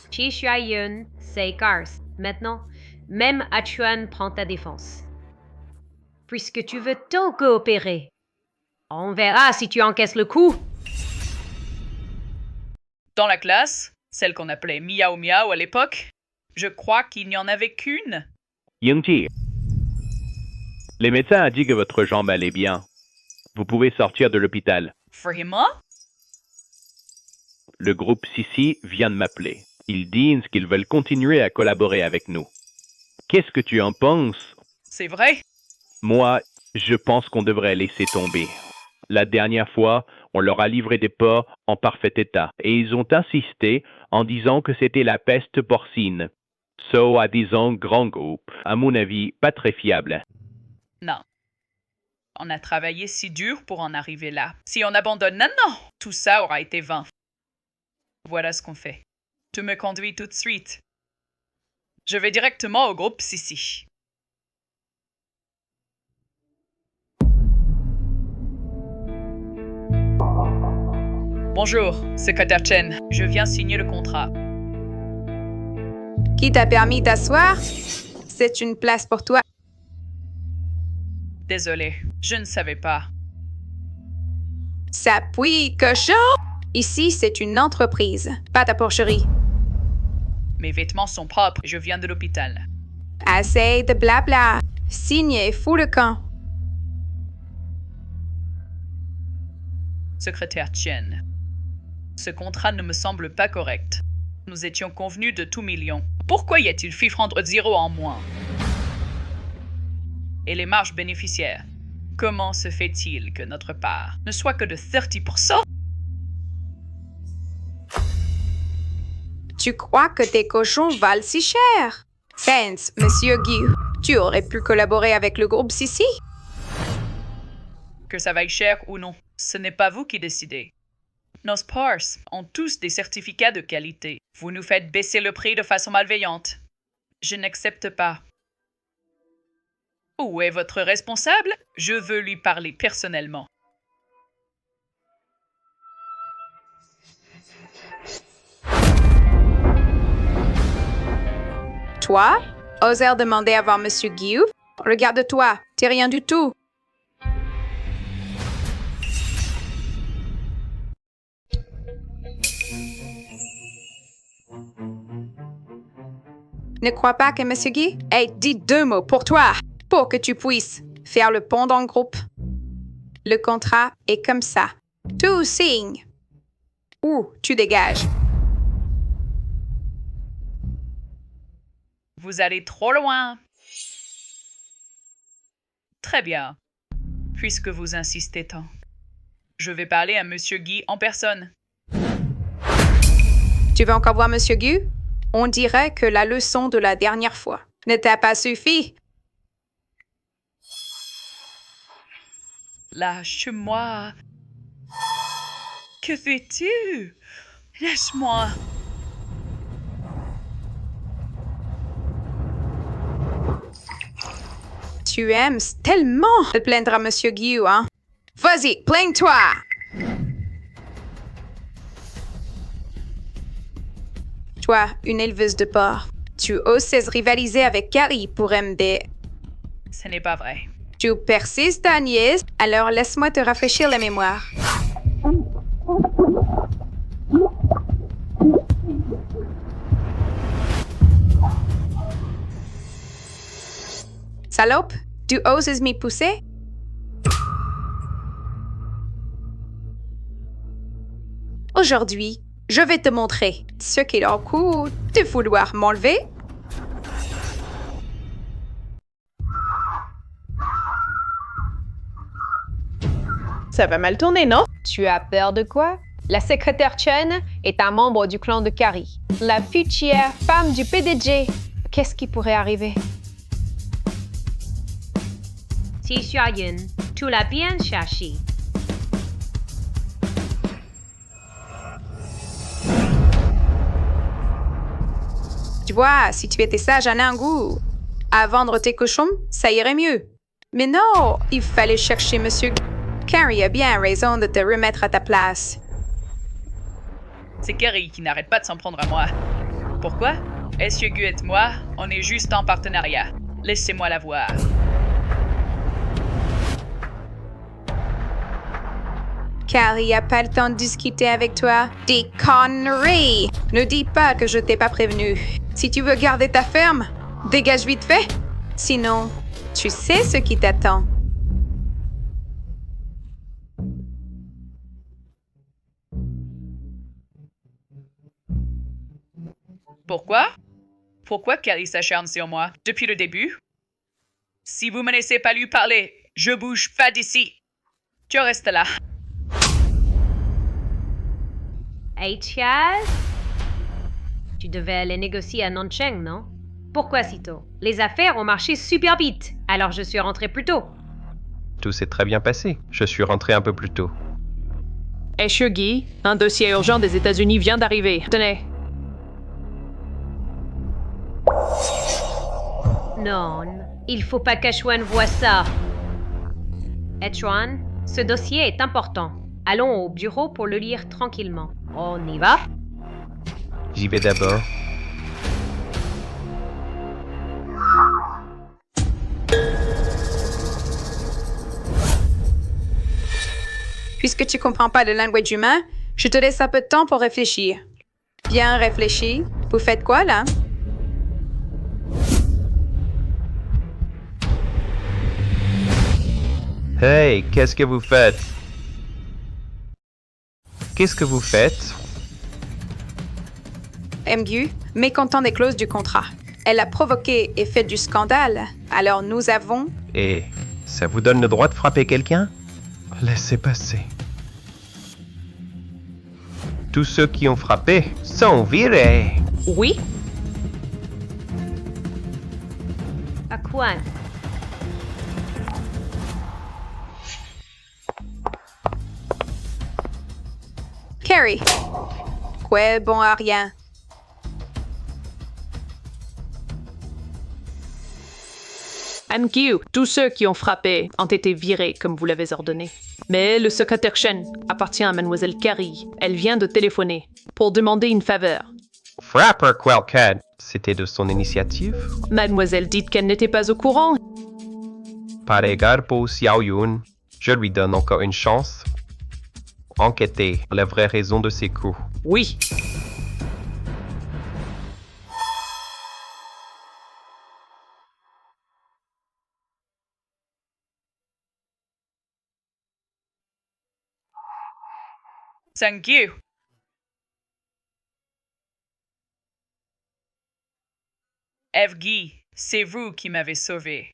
Chi Shuayun, c'est Cars. Maintenant, même Achuan prend ta défense. Puisque tu veux tant coopérer, on verra si tu encaisses le coup. Dans la classe, celle qu'on appelait Miao Miao à l'époque, je crois qu'il n'y en avait qu'une. Yingji, les médecins ont dit que votre jambe allait bien. Vous pouvez sortir de l'hôpital. Vraiment? Le groupe Sissi vient de m'appeler. Ils disent qu'ils veulent continuer à collaborer avec nous. Qu'est-ce que tu en penses? C'est vrai? Moi, je pense qu'on devrait laisser tomber. La dernière fois, on leur a livré des porcs en parfait état et ils ont insisté en disant que c'était la peste porcine. Soi-disant grand groupe. À mon avis, pas très fiable. Non. On a travaillé si dur pour en arriver là. Si on abandonne maintenant, tout ça aura été vain. Voilà ce qu'on fait. Tu me conduis tout de suite. Je vais directement au groupe Sissi. Bonjour, secrétaire Chen. Je viens signer le contrat. Qui t'a permis d'asseoir? C'est une place pour toi. Désolé, je ne savais pas. Ça puis, cochon! Ici, c'est une entreprise, pas ta porcherie. Mes vêtements sont propres, je viens de l'hôpital. Assez de blabla. Signe et fous le camp. Secrétaire Chen, ce contrat ne me semble pas correct. Nous étions convenus de tout million. Pourquoi y a-t-il fifre 0 en moins? Et les marges bénéficiaires? Comment se fait-il que notre part ne soit que de 30%? Tu crois que tes cochons valent si cher? Fence, Monsieur Guy, tu aurais pu collaborer avec le groupe Sissi? Que ça vaille cher ou non, ce n'est pas vous qui décidez. Nos pars ont tous des certificats de qualité. Vous nous faites baisser le prix de façon malveillante. Je n'accepte pas. Où est votre responsable? Je veux lui parler personnellement. Toi? Oser demander à voir Monsieur Guy? Regarde-toi, t'es rien du tout. Ne crois pas que Monsieur Guy ait dit 2 mots pour toi, pour que tu puisses faire le pont dans le groupe. Le contrat est comme ça. Tu signes. Ou tu dégages. Vous allez trop loin. Très bien. Puisque vous insistez tant, je vais parler à Monsieur Guy en personne. Tu veux encore voir Monsieur Guy? On dirait que la leçon de la dernière fois ne t'a pas suffi. Lâche-moi. Que fais-tu? Lâche-moi. Tu aimes tellement te plaindre à Monsieur Guy, hein? Vas-y, plains-toi! toi, une éleveuse de porc. Tu oses rivaliser avec Carrie pour MB. Ce n'est pas vrai. Tu persistes à nier, alors laisse-moi te rafraîchir la mémoire. Salope, tu oses m'y pousser? Aujourd'hui, je vais te montrer ce qu'il en coûte de vouloir m'enlever. Ça va mal tourner, non? Tu as peur de quoi? La secrétaire Chen est un membre du clan de Carrie, la future femme du PDG. Qu'est-ce qui pourrait arriver? Si Xiaoyun, tu l'as bien cherché. Tu vois, si tu étais sage à Nangu, à vendre tes cochons, ça irait mieux. Mais non, il fallait chercher Monsieur. Carrie a bien raison de te remettre à ta place. C'est Carrie qui n'arrête pas de s'en prendre à moi. Pourquoi? Monsieur Gu et moi, on est juste en partenariat. Laissez-moi la voir. Carrie a pas le temps de discuter avec toi. Des conneries! Ne dis pas que je t'ai pas prévenu. Si tu veux garder ta ferme, dégage vite fait. Sinon, tu sais ce qui t'attend. Pourquoi? Pourquoi Carrie s'acharne sur moi depuis le début? Si vous me laissez pas lui parler, je bouge pas d'ici. Tu restes là. Hey Chiaz, tu devais aller négocier à Nancheng, non? Pourquoi si tôt? Les affaires ont marché super vite, alors je suis rentré plus tôt. Tout s'est très bien passé. Je suis rentré un peu plus tôt. Hey, Guy, un dossier urgent des États-Unis vient d'arriver. Tenez. Non, il faut pas qu'Achuan voie ça. Achuan, ce dossier est important. Allons au bureau pour le lire tranquillement. On y va? J'y vais d'abord. Puisque tu comprends pas le langage humain, je te laisse un peu de temps pour réfléchir. Bien réfléchi. Vous faites quoi, là? Hey, qu'est-ce que vous faites? Qu'est-ce que vous faites? MGU, mécontent des clauses du contrat. Elle a provoqué et fait du scandale. Alors nous avons... Et ça vous donne le droit de frapper quelqu'un? Laissez passer. Tous ceux qui ont frappé sont virés. Oui? Achuan. Carrie. Quoi, bon à rien. MQ, tous ceux qui ont frappé ont été virés comme vous l'avez ordonné. Mais le secrétaire Chen appartient à Mademoiselle Carrie. Elle vient de téléphoner pour demander une faveur. Frapper Quelcad, c'était de son initiative? Mademoiselle dit qu'elle n'était pas au courant. Par égard pour Xiaoyun, je lui donne encore une chance. Enquêter la vraie raison de ses coups. Oui. Thank you. Evgy, c'est vous qui m'avez sauvé.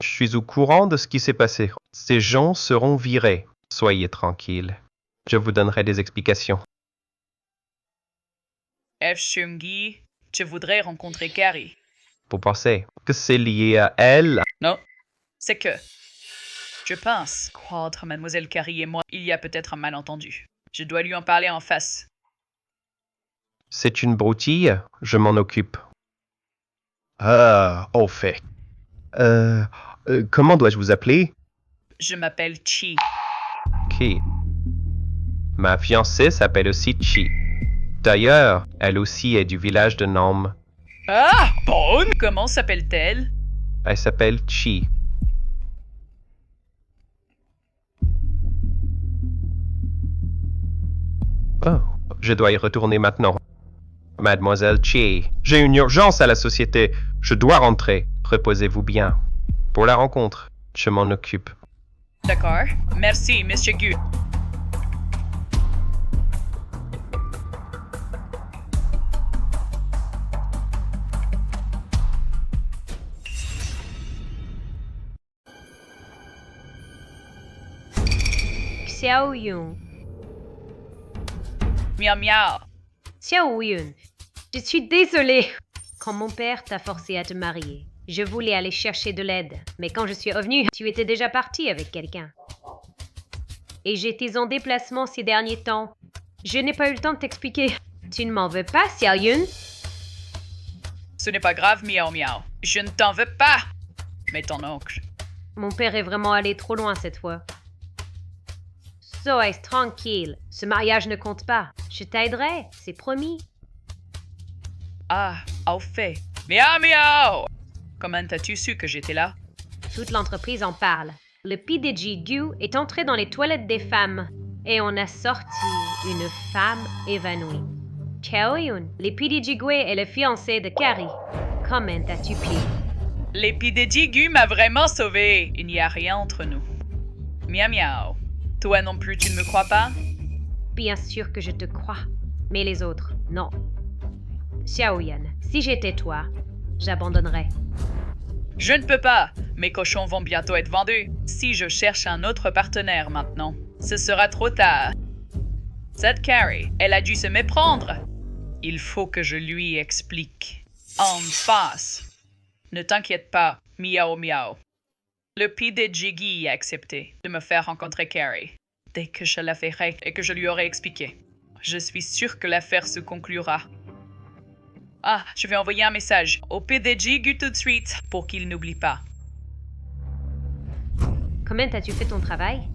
Je suis au courant de ce qui s'est passé. Ces gens seront virés. Soyez tranquille. Je vous donnerai des explications. Shungi, je voudrais rencontrer Carrie. Vous pensez que c'est lié à elle? Non, c'est que... Je pense qu'entre Mademoiselle Carrie et moi, il y a peut-être un malentendu. Je dois lui en parler en face. C'est une broutille, je m'en occupe. Ah, au fait. Comment dois-je vous appeler? Je m'appelle Chi. Qui? Ma fiancée s'appelle aussi Chi. D'ailleurs, elle aussi est du village de Nome. Ah, bonne! Comment s'appelle-t-elle? Elle s'appelle Chi. Oh, je dois y retourner maintenant. Mademoiselle Chi, j'ai une urgence à la société. Je dois rentrer. Reposez-vous bien. Pour la rencontre, je m'en occupe. D'accord. Merci, Monsieur Gu. Xiao Yun. Miao miao. Xiao Yun, je suis désolée. Quand mon père t'a forcé à te marier, je voulais aller chercher de l'aide, mais quand je suis revenue, tu étais déjà parti avec quelqu'un. Et j'étais en déplacement ces derniers temps. Je n'ai pas eu le temps de t'expliquer. Tu ne m'en veux pas, Xiao Yun? Ce n'est pas grave, miao miao. Je ne t'en veux pas. Mais ton oncle. Mon père est vraiment allé trop loin cette fois. Sois tranquille. Ce mariage ne compte pas. Je t'aiderai, c'est promis. Ah, au fait. Miao miao. Comment as-tu su que j'étais là? Toute l'entreprise en parle. Le PDG Gu est entré dans les toilettes des femmes et on a sorti une femme évanouie. Chao Yun, le PDG Gu est le fiancé de Carrie. Comment as-tu pu? Le PDG Gu m'a vraiment sauvé. Il n'y a rien entre nous. Miao miao. Toi non plus, tu ne me crois pas? Bien sûr que je te crois, mais les autres, non. Xiaoyan, si j'étais toi, j'abandonnerais. Je ne peux pas. Mes cochons vont bientôt être vendus. Si je cherche un autre partenaire maintenant, ce sera trop tard. Cette Carrie, elle a dû se méprendre. Il faut que je lui explique. En face. Ne t'inquiète pas, miao miao. Le PDG Guy a accepté de me faire rencontrer Carrie. Dès que je la verrai et que je lui aurai expliqué, je suis sûre que l'affaire se conclura. Ah, je vais envoyer un message au PDG Gu tout de suite pour qu'il n'oublie pas. Comment as-tu fait ton travail?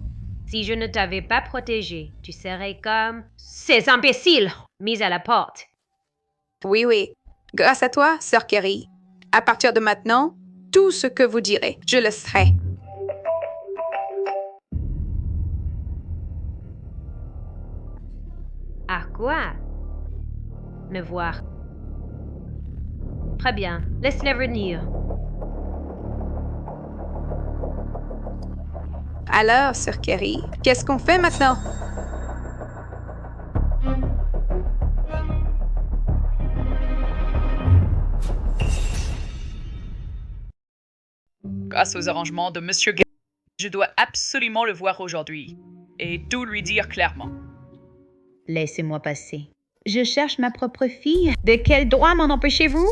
Si je ne t'avais pas protégé, tu serais comme ces imbéciles mis à la porte. Oui, oui. Grâce à toi, Sœur Carrie. À partir de maintenant, tout ce que vous direz, je le serai. À quoi? Me voir. Très bien, laisse-les venir. Alors, Sœur Carrie, qu'est-ce qu'on fait maintenant? Grâce aux arrangements de Monsieur G, je dois absolument le voir aujourd'hui et tout lui dire clairement. Laissez-moi passer. Je cherche ma propre fille. De quel droit m'en empêchez-vous?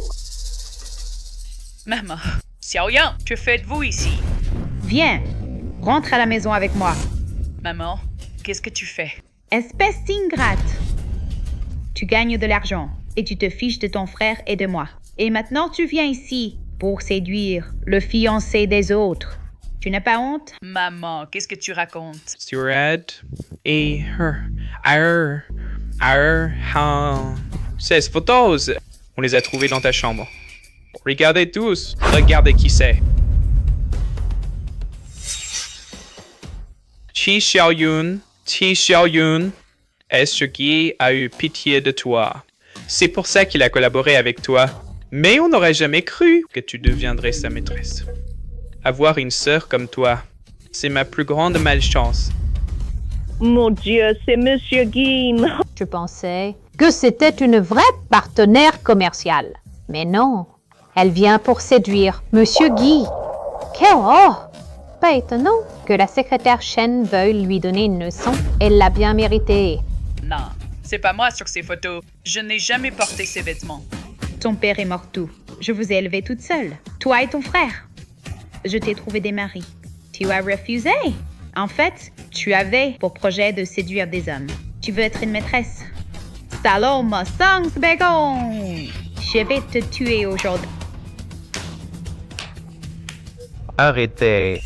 Maman, Xiaoyan, que faites-vous ici? Viens, rentre à la maison avec moi. Maman, qu'est-ce que tu fais? Espèce d'ingrate. Tu gagnes de l'argent et tu te fiches de ton frère et de moi. Et maintenant tu viens ici pour séduire le fiancé des autres. Tu n'as pas honte? Maman, qu'est-ce que tu racontes? Ces photos, on les a trouvées dans ta chambre. Regardez tous, regardez qui c'est. Chi Xiaoyun, est-ce qu'il a eu pitié de toi? C'est pour ça qu'il a collaboré avec toi. Mais on n'aurait jamais cru que tu deviendrais sa maîtresse. Avoir une sœur comme toi, c'est ma plus grande malchance. Mon Dieu, c'est Monsieur Guim. Je pensais que c'était une vraie partenaire commerciale. Mais non, elle vient pour séduire Monsieur Guy. Quelle horreur! Pas étonnant que la secrétaire Shen veuille lui donner une leçon. Elle l'a bien mérité. Non, c'est pas moi sur ces photos. Je n'ai jamais porté ces vêtements. Ton père est mort tôt. Je vous ai élevée toute seule. Toi et ton frère. Je t'ai trouvé des maris. Tu as refusé. En fait, tu avais pour projet de séduire des hommes. Tu veux être une maîtresse. Saloma Sangsbegon! Je vais te tuer aujourd'hui. Arrêtez.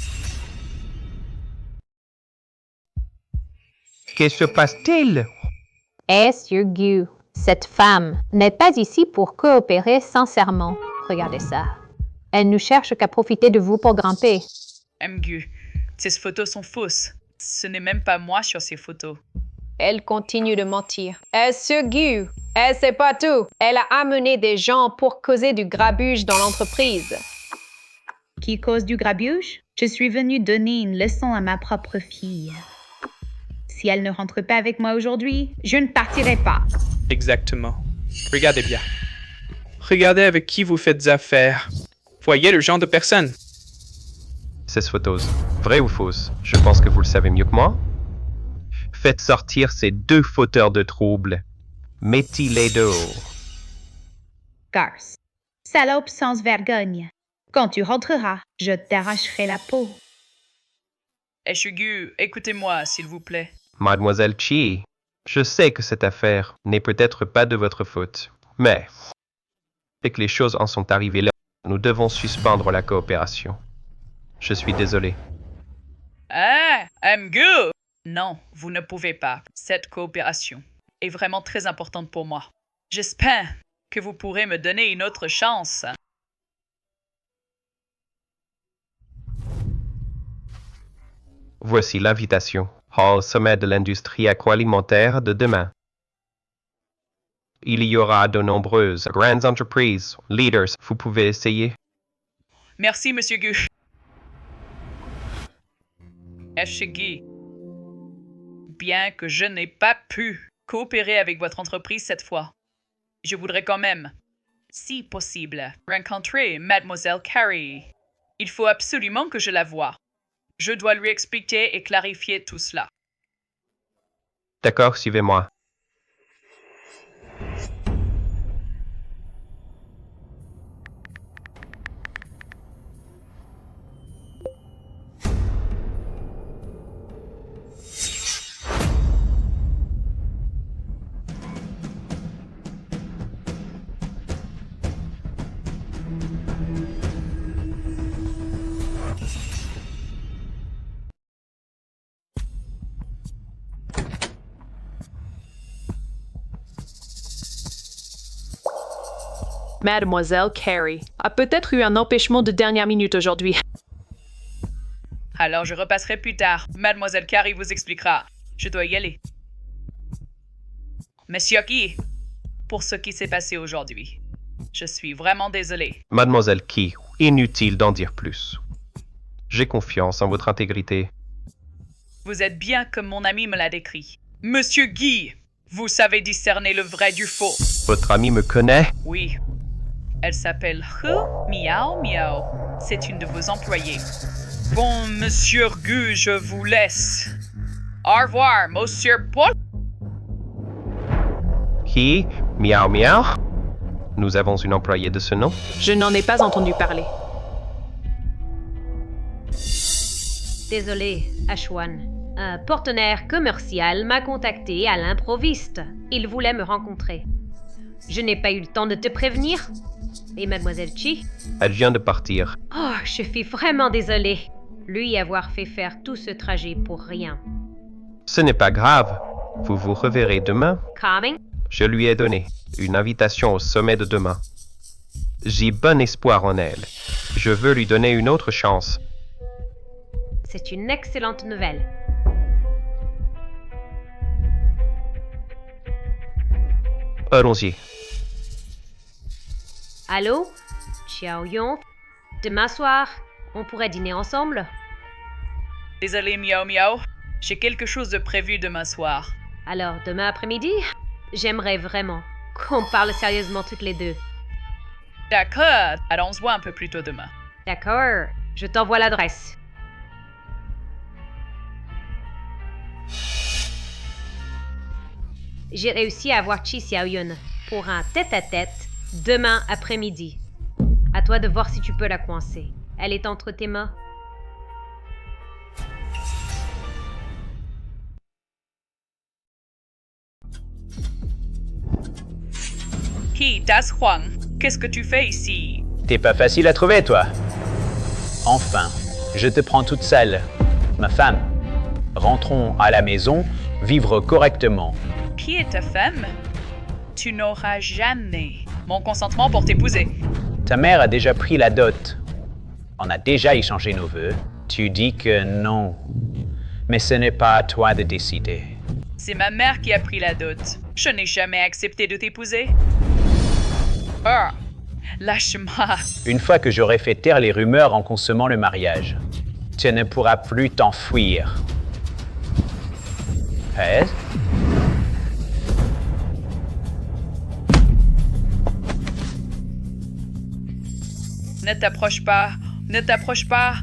Que se passe-t-il? Est-ce Gu? Cette femme n'est pas ici pour coopérer sincèrement. Regardez ça. Elle ne cherche qu'à profiter de vous pour grimper. Mgu, ces photos sont fausses. Ce n'est même pas moi sur ces photos. Elle continue de mentir. Elle se Gu. Elle sait pas tout. Elle a amené des gens pour causer du grabuge dans l'entreprise. Qui cause du grabuge? Je suis venue donner une leçon à ma propre fille. Si elle ne rentre pas avec moi aujourd'hui, je ne partirai pas. Exactement. Regardez bien. Regardez avec qui vous faites affaire. Voyez le genre de personne. Ces photos, vraies ou fausses? Je pense que vous le savez mieux que moi. Faites sortir ces deux fauteurs de troubles. Mettez-les dehors. Garce, salope sans vergogne. Quand tu rentreras, je t'arracherai la peau. Eshugu, écoutez-moi, s'il vous plaît. Mademoiselle Chi, je sais que cette affaire n'est peut-être pas de votre faute, mais et que les choses en sont arrivées là, nous devons suspendre la coopération. Je suis désolé. Ah, Mgu! Non, vous ne pouvez pas. Cette coopération est vraiment très importante pour moi. J'espère que vous pourrez me donner une autre chance. Voici l'invitation au sommet de l'industrie agroalimentaire de demain. Il y aura de nombreuses grandes entreprises, leaders. Vous pouvez essayer. Merci, Monsieur Gu. Eshugu, bien que je n'ai pas pu coopérer avec votre entreprise cette fois, je voudrais quand même, si possible, rencontrer Mademoiselle Carey. Il faut absolument que je la voie. Je dois lui expliquer et clarifier tout cela. D'accord, suivez-moi. Mademoiselle Carey a peut-être eu un empêchement de dernière minute aujourd'hui. Alors je repasserai plus tard. Mademoiselle Carey vous expliquera. Je dois y aller. Monsieur Ki, pour ce qui s'est passé aujourd'hui, je suis vraiment désolé. Mademoiselle Ki, inutile d'en dire plus. J'ai confiance en votre intégrité. Vous êtes bien comme mon ami me l'a décrit. Monsieur Guy, vous savez discerner le vrai du faux. Votre ami me connaît? Oui. Elle s'appelle Hu Miao Miao. C'est une de vos employées. Bon, Monsieur Gu, je vous laisse. Au revoir, Monsieur Paul. Qui? Miao Miao? Nous avons une employée de ce nom? Je n'en ai pas entendu parler. Désolé, Ashwan. Un partenaire commercial m'a contacté à l'improviste. Il voulait me rencontrer. Je n'ai pas eu le temps de te prévenir. Et Mademoiselle Chi? Elle vient de partir. Oh, je suis vraiment désolée. Lui avoir fait faire tout ce trajet pour rien. Ce n'est pas grave. Vous vous reverrez demain. Coming? Je lui ai donné une invitation au sommet de demain. J'ai bon espoir en elle. Je veux lui donner une autre chance. C'est une excellente nouvelle. Allons-y. Allô? Xiao Yon? Demain soir, on pourrait dîner ensemble? Désolé, Miao Miao. J'ai quelque chose de prévu demain soir. Alors, demain après-midi? J'aimerais vraiment qu'on parle sérieusement toutes les deux. D'accord. Alors on se voit un peu plus tôt demain. D'accord. Je t'envoie l'adresse. J'ai réussi à avoir Chi Xiaoyun pour un tête-à-tête demain après-midi. À toi de voir si tu peux la coincer. Elle est entre tes mains. Qui, Das Huang, qu'est-ce que tu fais ici? T'es pas facile à trouver, toi. Enfin, je te prends toute seule. Ma femme. Rentrons à la maison, vivre correctement. Qui est ta femme? Tu n'auras jamais mon consentement pour t'épouser. Ta mère a déjà pris la dot. On a déjà échangé nos vœux. Tu dis que non. Mais ce n'est pas à toi de décider. C'est ma mère qui a pris la dot. Je n'ai jamais accepté de t'épouser. Ah, lâche-moi. Une fois que j'aurai fait taire les rumeurs en consommant le mariage, tu ne pourras plus t'enfuir. Pez? Ne t'approche pas. Ne t'approche pas.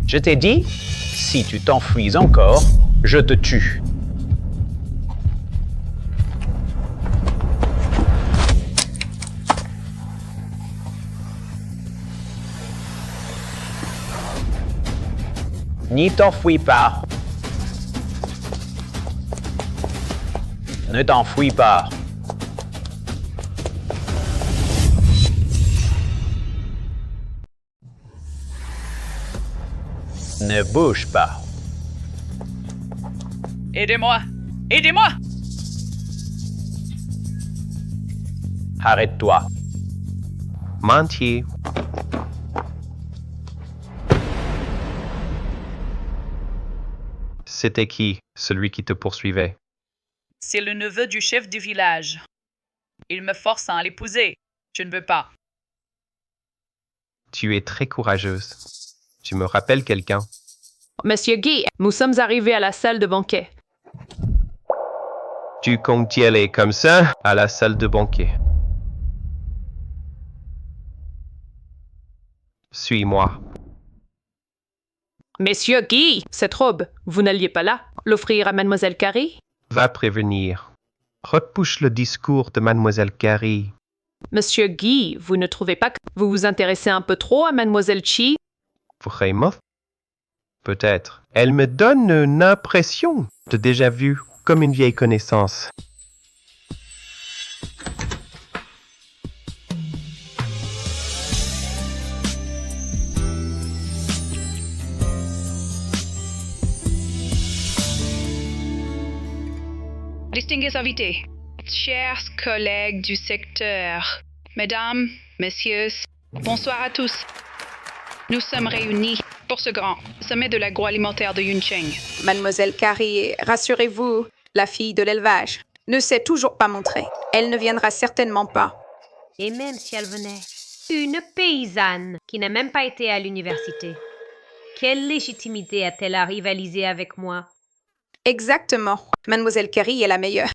Je t'ai dit, si tu t'enfuis encore, je te tue. N'y t'enfuis pas. Ne t'enfuis pas. Ne bouge pas. Aidez-moi. Aidez-moi. Arrête-toi. Mentier. C'était qui, celui qui te poursuivait? C'est le neveu du chef du village. Il me force à l'épouser. Je ne veux pas. Tu es très courageuse. Tu me rappelles quelqu'un. Monsieur Guy, nous sommes arrivés à la salle de banquet. Tu comptes y aller comme ça à la salle de banquet. Suis-moi. Monsieur Guy, cette robe, vous n'alliez pas là l'offrir à Mademoiselle Carrie? Va prévenir. Repousse le discours de Mademoiselle Carrie. Monsieur Guy, vous ne trouvez pas que vous vous intéressez un peu trop à Mademoiselle Chi? Vraiment? Peut-être. Elle me donne une impression de déjà-vu, comme une vieille connaissance. Distingués invités, chers collègues du secteur, mesdames, messieurs, bonsoir à tous. Nous sommes réunis pour ce grand sommet de l'agroalimentaire de Yuncheng. Mademoiselle Carrie, rassurez-vous, la fille de l'élevage, ne s'est toujours pas montrée. Elle ne viendra certainement pas. Et même si elle venait, une paysanne qui n'a même pas été à l'université. Quelle légitimité a-t-elle à rivaliser avec moi? Exactement. Mademoiselle Carrie est la meilleure.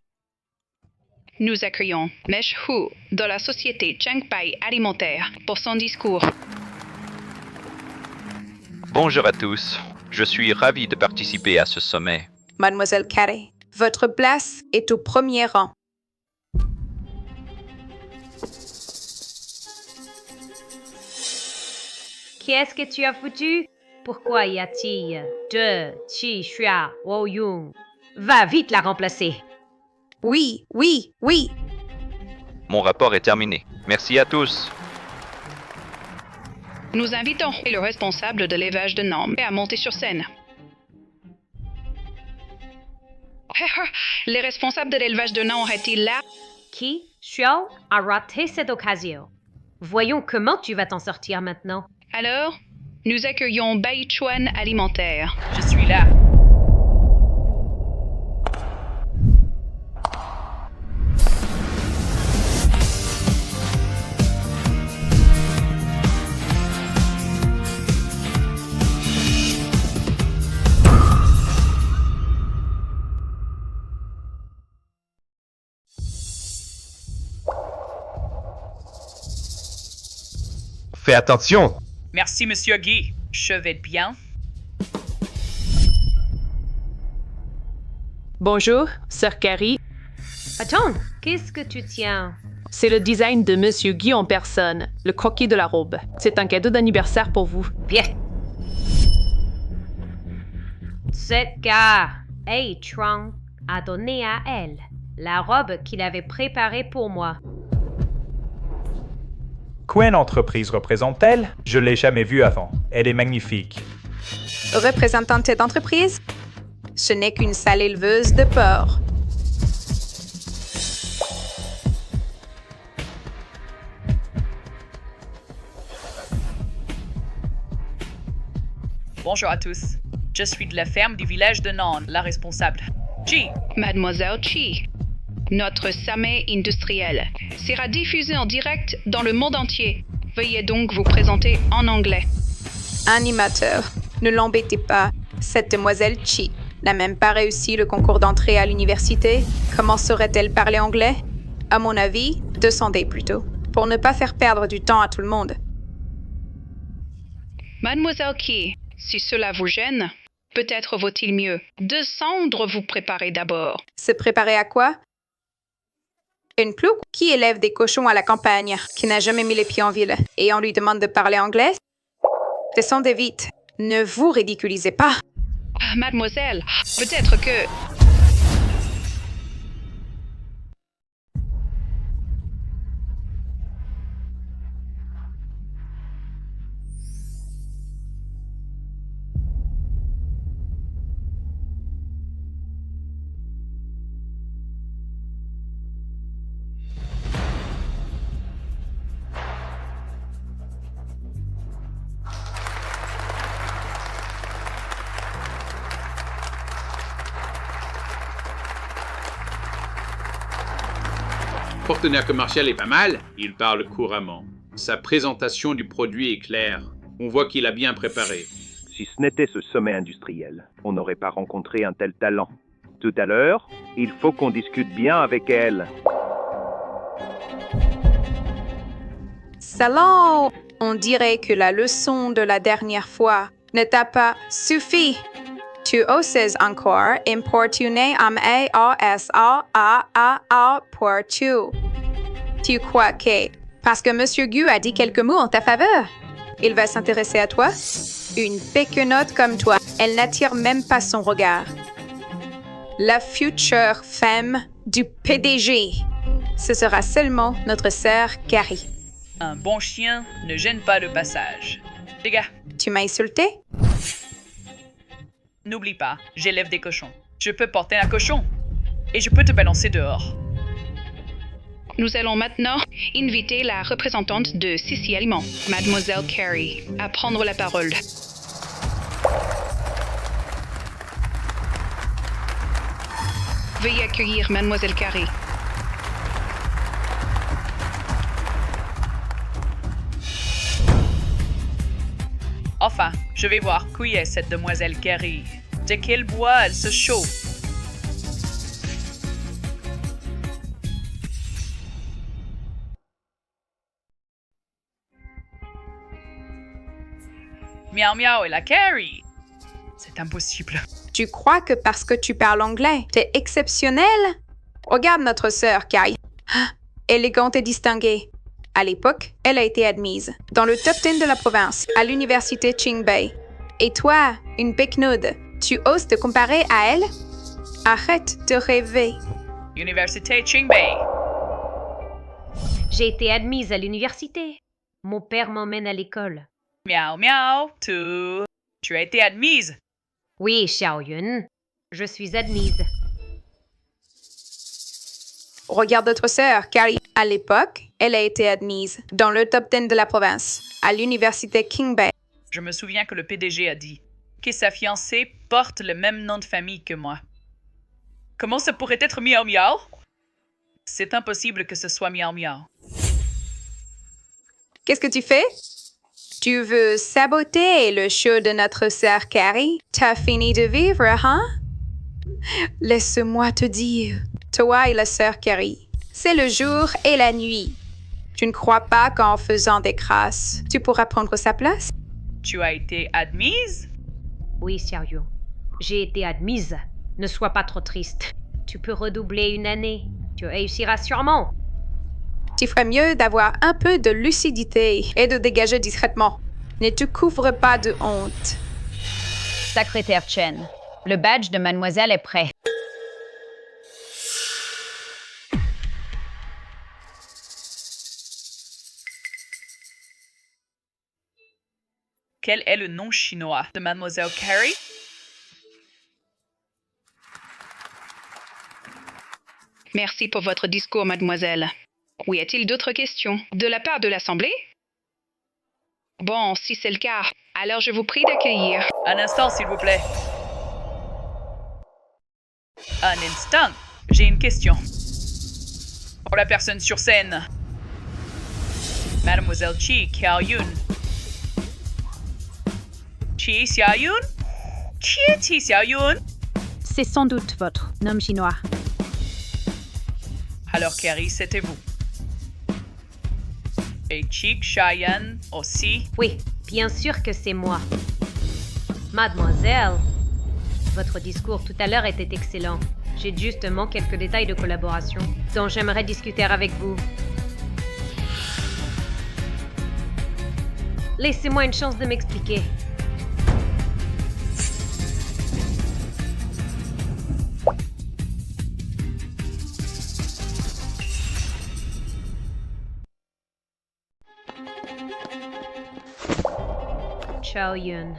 Nous accueillons Mesh Hu de la société Changpai Alimentaire pour son discours. Bonjour à tous. Je suis ravi de participer à ce sommet. Mademoiselle Carrie, votre place est au premier rang. Qu'est-ce que tu as foutu? Pourquoi y a-t-il deux Chi Shua Wo Yung? Va vite la remplacer. Oui, oui, oui. Mon rapport est terminé. Merci à tous. Nous invitons le responsable de l'élevage de Nam à monter sur scène. Les responsables de l'élevage de Nam auraient-ils là? Qui? Xiao a raté cette occasion. Voyons comment tu vas t'en sortir maintenant. Alors, nous accueillons Baichuan Alimentaire. Je suis là. Fais attention! Merci, Monsieur Guy. Je vais bien. Bonjour, Sœur Carrie. Attends, qu'est-ce que tu tiens? C'est le design de Monsieur Guy en personne, le croquis de la robe. C'est un cadeau d'anniversaire pour vous. Bien. Cette gars, Hey Trong, a donné à elle la robe qu'il avait préparée pour moi. Quelle entreprise représente-t-elle? Je l'ai jamais vue avant. Elle est magnifique. Représentante d'entreprise? Ce n'est qu'une sale éleveuse de porc. Bonjour à tous. Je suis de la ferme du village de Nan, la responsable. Chi. Mademoiselle Chi, notre sommet industriel sera diffusé en direct dans le monde entier. Veuillez donc vous présenter en anglais. Animateur, ne l'embêtez pas. Cette demoiselle Chi n'a même pas réussi le concours d'entrée à l'université. Comment saurait-elle parler anglais? À mon avis, descendez plutôt, pour ne pas faire perdre du temps à tout le monde. Mademoiselle Chi, si cela vous gêne, peut-être vaut-il mieux descendre vous préparer d'abord. Se préparer à quoi? Une plouc qui élève des cochons à la campagne, qui n'a jamais mis les pieds en ville, et on lui demande de parler anglais? Descendez vite. Ne vous ridiculisez pas. Mademoiselle, peut-être que... Partenaire commercial est pas mal, il parle couramment. Sa présentation du produit est claire. On voit qu'il a bien préparé. Si ce n'était ce sommet industriel, on n'aurait pas rencontré un tel talent. Tout à l'heure, il faut qu'on discute bien avec elle. Salon! On dirait que la leçon de la dernière fois ne t'a pas suffi. Tu oses encore importuner M-A-S-A-A-A-A pour tu. Tu crois que, parce que Monsieur Gu a dit quelques mots en ta faveur, il va s'intéresser à toi? Une péquenotte comme toi, elle n'attire même pas son regard. La future femme du PDG, ce sera seulement notre sœur Carrie. Un bon chien ne gêne pas le passage. Les gars. Tu m'as insulté? N'oublie pas, j'élève des cochons. Je peux porter un cochon. Et je peux te balancer dehors. Nous allons maintenant inviter la représentante de Sissi Aliments, Mademoiselle Carrie, à prendre la parole. Veuillez accueillir Mademoiselle Carrie. Enfin, je vais voir qui est cette demoiselle Carrie. De quel bois elle se chauffe? Miaou miaou et la Carrie! C'est impossible. Tu crois que parce que tu parles anglais, t'es exceptionnel? Regarde notre sœur, Carrie. Élégante et distinguée. À l'époque, elle a été admise dans le top 10 de la province, à l'université Qingbei. Et toi, une péquenaude, tu oses te comparer à elle? Arrête de rêver. Université Qingbei. J'ai été admise à l'université. Mon père m'emmène à l'école. Miaou miaou, tu as été admise. Oui, Xiaoyun, je suis admise. Regarde notre sœur, Carrie. À l'époque, elle a été admise dans le top 10 de la province, à l'université Qingbei. Je me souviens que le PDG a dit que sa fiancée porte le même nom de famille que moi. Comment ça pourrait être Miaou Miaou? C'est impossible que ce soit Miaou Miaou. Qu'est-ce que tu fais? Tu veux saboter le show de notre sœur Carrie? T'as fini de vivre, hein? Laisse-moi te dire, toi et la sœur Carrie, c'est le jour et la nuit. Tu ne crois pas qu'en faisant des grâces, tu pourras prendre sa place? Tu as été admise? Oui, Xiaoyun. J'ai été admise. Ne sois pas trop triste. Tu peux redoubler une année. Tu réussiras sûrement. Tu ferais mieux d'avoir un peu de lucidité et de dégager discrètement. Ne te couvre pas de honte. Secrétaire Chen, le badge de mademoiselle est prêt. Quel est le nom chinois de mademoiselle Carrie? Merci pour votre discours, mademoiselle. Y a-t-il d'autres questions de la part de l'Assemblée? Bon, si c'est le cas, alors je vous prie d'accueillir. Un instant, s'il vous plaît. Un instant. J'ai une question. Pour la personne sur scène. Mademoiselle Chi Xiaoyun. Chi Xiaoyun? Qui est Chi Xiaoyun? C'est sans doute votre nom chinois. Alors, Carrie, c'était vous. Et Chi Xiaoyun aussi? Oui, bien sûr que c'est moi. Mademoiselle, votre discours tout à l'heure était excellent. J'ai justement quelques détails de collaboration dont j'aimerais discuter avec vous. Laissez-moi une chance de m'expliquer. Xiaoyun,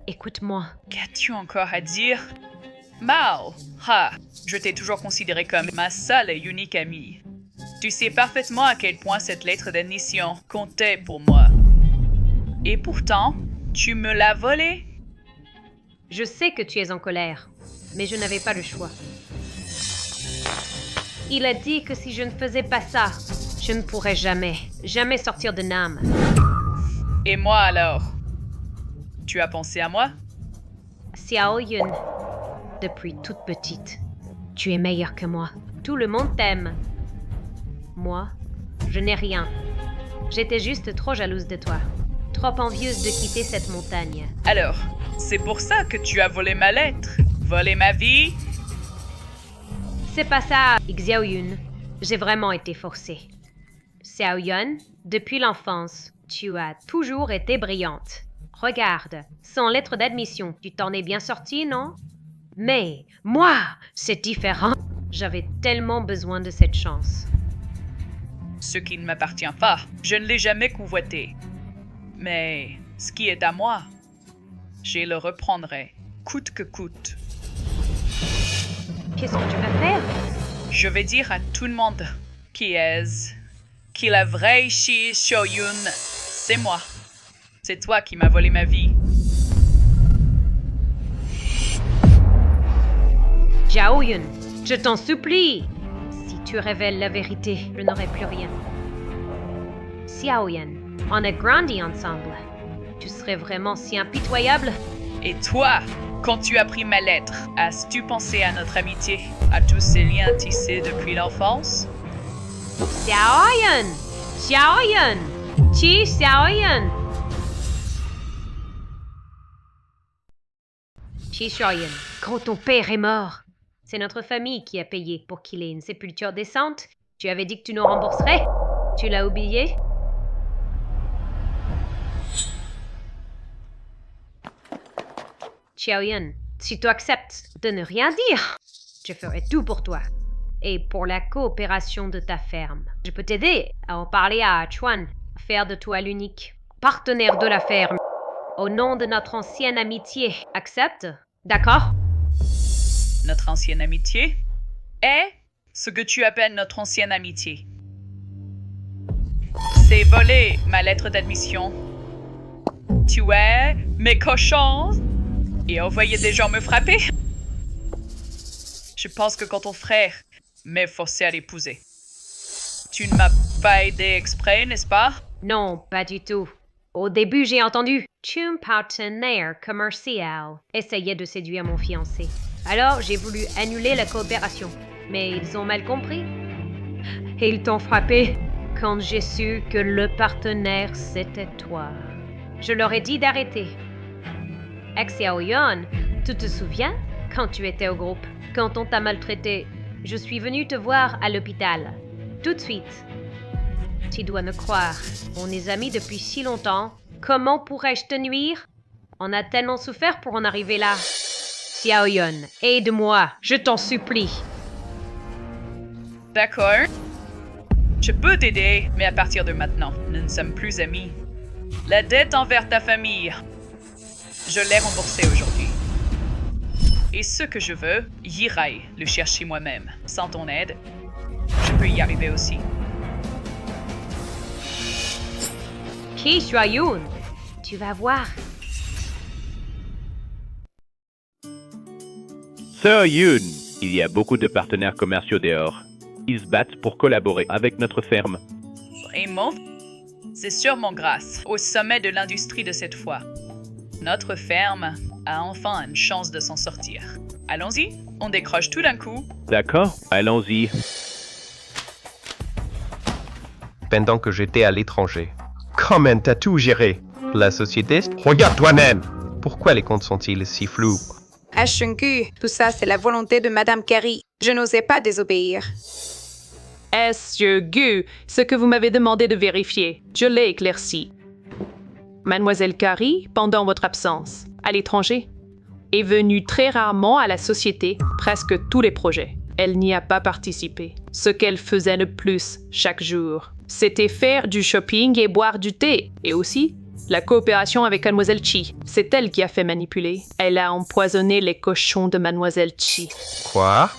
écoute-moi. Qu'as-tu encore à dire? Mao, je t'ai toujours considéré comme ma seule et unique amie. Tu sais parfaitement à quel point cette lettre d'admission comptait pour moi. Et pourtant, tu me l'as volée? Je sais que tu es en colère, mais je n'avais pas le choix. Il a dit que si je ne faisais pas ça, je ne pourrais jamais sortir de Nam. Et moi alors? Tu as pensé à moi? Xiaoyun, depuis toute petite, tu es meilleure que moi. Tout le monde t'aime. Moi, je n'ai rien. J'étais juste trop jalouse de toi. Trop envieuse de quitter cette montagne. Alors, c'est pour ça que tu as volé ma lettre? Volé ma vie? C'est pas ça, Xiaoyun. J'ai vraiment été forcée. Xiaoyun, depuis l'enfance, tu as toujours été brillante. Regarde, sans lettre d'admission, tu t'en es bien sortie, non? Mais moi, c'est différent. J'avais tellement besoin de cette chance. Ce qui ne m'appartient pas, je ne l'ai jamais convoité. Mais ce qui est à moi, je le reprendrai, coûte que coûte. Qu'est-ce que tu vas faire? Je vais dire à tout le monde qui la vraie Chi Xiaoyun, c'est moi. C'est toi qui m'as volé ma vie. Xiaoyun, je t'en supplie. Si tu révèles la vérité, je n'aurai plus rien. Xiaoyun, on a grandi ensemble. Tu serais vraiment si impitoyable? Et toi, quand tu as pris ma lettre, as-tu pensé à notre amitié, à tous ces liens tissés depuis l'enfance? Xiaoyun! Xiaoyun! Chi Xiaoyun! Chi Xiaoyun, quand ton père est mort, c'est notre famille qui a payé pour qu'il ait une sépulture décente. Tu avais dit que tu nous rembourserais? Tu l'as oublié? Xiaoyun, si tu acceptes de ne rien dire, je ferai tout pour toi. Et pour la coopération de ta ferme. Je peux t'aider à en parler à Chuan, faire de toi l'unique partenaire de la ferme. Au nom de notre ancienne amitié. Accepte? D'accord? Notre ancienne amitié? Est ce que tu appelles notre ancienne amitié. C'est voler ma lettre d'admission. Tuer mes cochons et envoyer des gens me frapper. Je pense que quand ton frère m'est forcé à l'épouser, tu ne m'as pas aidé exprès, n'est-ce pas? Non, pas du tout. Au début, j'ai entendu qu'un partenaire commercial essayait de séduire mon fiancé. Alors, j'ai voulu annuler la coopération. Mais ils ont mal compris. Et ils t'ont frappé quand j'ai su que le partenaire, c'était toi. Je leur ai dit d'arrêter. Xiaoyun, tu te souviens quand tu étais au groupe? Quand on t'a maltraité, je suis venue te voir à l'hôpital. Tout de suite. Tu dois me croire. On est amis depuis si longtemps. Comment pourrais-je te nuire? On a tellement souffert pour en arriver là. Xiaoyun, aide-moi, je t'en supplie. D'accord. Je peux t'aider, mais à partir de maintenant, nous ne sommes plus amis. La dette envers ta famille, je l'ai remboursée aujourd'hui. Et ce que je veux, j'irai le chercher moi-même. Sans ton aide, je peux y arriver aussi. Chi Xiaoyun, Tu vas voir. Sir Yun, il y a beaucoup de partenaires commerciaux dehors. Ils se battent pour collaborer avec notre ferme. Vraiment? C'est sûrement grâce au sommet de l'industrie de cette fois. Notre ferme a enfin une chance de s'en sortir. Allons-y, on décroche tout d'un coup. D'accord, allons-y. Pendant que j'étais à l'étranger. Comment t'as tout géré? La société? Regarde toi-même! Pourquoi les comptes sont-ils si flous? Ashungu, tout ça, c'est la volonté de Madame Carey. Je n'osais pas désobéir. Monsieur Gu, ce que vous m'avez demandé de vérifier, je l'ai éclairci. Mademoiselle Carey, pendant votre absence, à l'étranger, est venue très rarement à la société, presque tous les projets. Elle n'y a pas participé. Ce qu'elle faisait le plus chaque jour, c'était faire du shopping et boire du thé. Et aussi, la coopération avec Mademoiselle Chi. C'est elle qui a fait manipuler. Elle a empoisonné les cochons de Mademoiselle Chi. Quoi?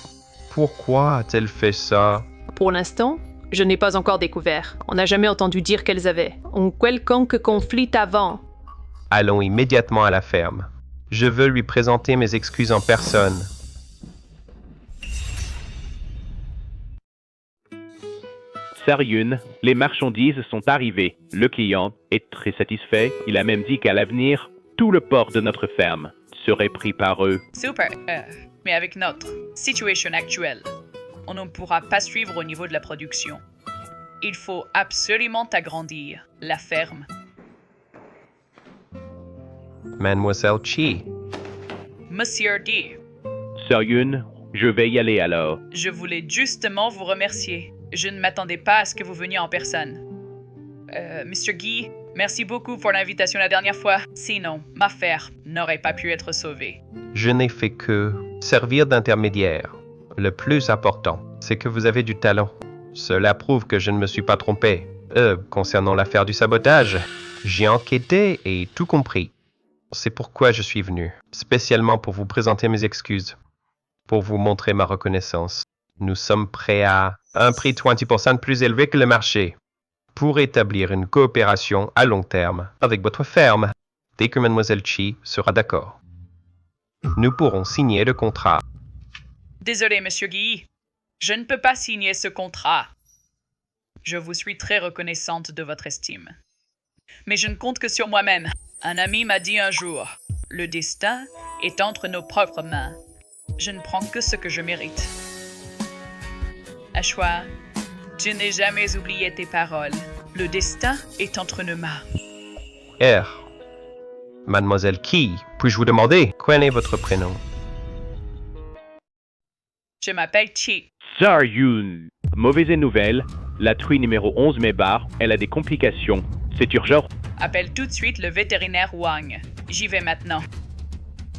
Pourquoi a-t-elle fait ça? Pour l'instant, je n'ai pas encore découvert. On n'a jamais entendu dire qu'elles avaient un quelconque conflit avant. Allons immédiatement à la ferme. Je veux lui présenter mes excuses en personne. Sir Yun, les marchandises sont arrivées. Le client est très satisfait. Il a même dit qu'à l'avenir, tout le port de notre ferme serait pris par eux. Super, mais avec notre situation actuelle, on ne pourra pas suivre au niveau de la production. Il faut absolument agrandir la ferme. Mademoiselle Chi. Monsieur D, Sir Yun, je vais y aller alors. je voulais justement vous remercier. Je ne m'attendais pas à ce que vous veniez en personne. Monsieur Guy, merci beaucoup pour l'invitation la dernière fois. Sinon, ma ferme n'aurait pas pu être sauvée. Je n'ai fait que servir d'intermédiaire. Le plus important, c'est que vous avez du talent. Cela prouve que je ne me suis pas trompé. Concernant l'affaire du sabotage, j'ai enquêté et tout compris. C'est pourquoi je suis venu, spécialement pour vous présenter mes excuses, pour vous montrer ma reconnaissance. Nous sommes prêts à un prix 20% plus élevé que le marché, pour établir une coopération à long terme avec votre ferme, dès que Mademoiselle Chi sera d'accord. Nous pourrons signer le contrat. Désolé, Monsieur Guy. Je ne peux pas signer ce contrat. Je vous suis très reconnaissante de votre estime. Mais je ne compte que sur moi-même. Un ami m'a dit un jour, le destin est entre nos propres mains. Je ne prends que ce que je mérite. Ashwa, je n'ai jamais oublié tes paroles. Le destin est entre nos mains. Mademoiselle Qui, puis-je vous demander, quel est votre prénom? Je m'appelle Chi. Sir Yun, mauvaise nouvelle, la truie numéro 11 Mébar, elle a des complications. C'est urgent. Appelle tout de suite le vétérinaire Wang. J'y vais maintenant.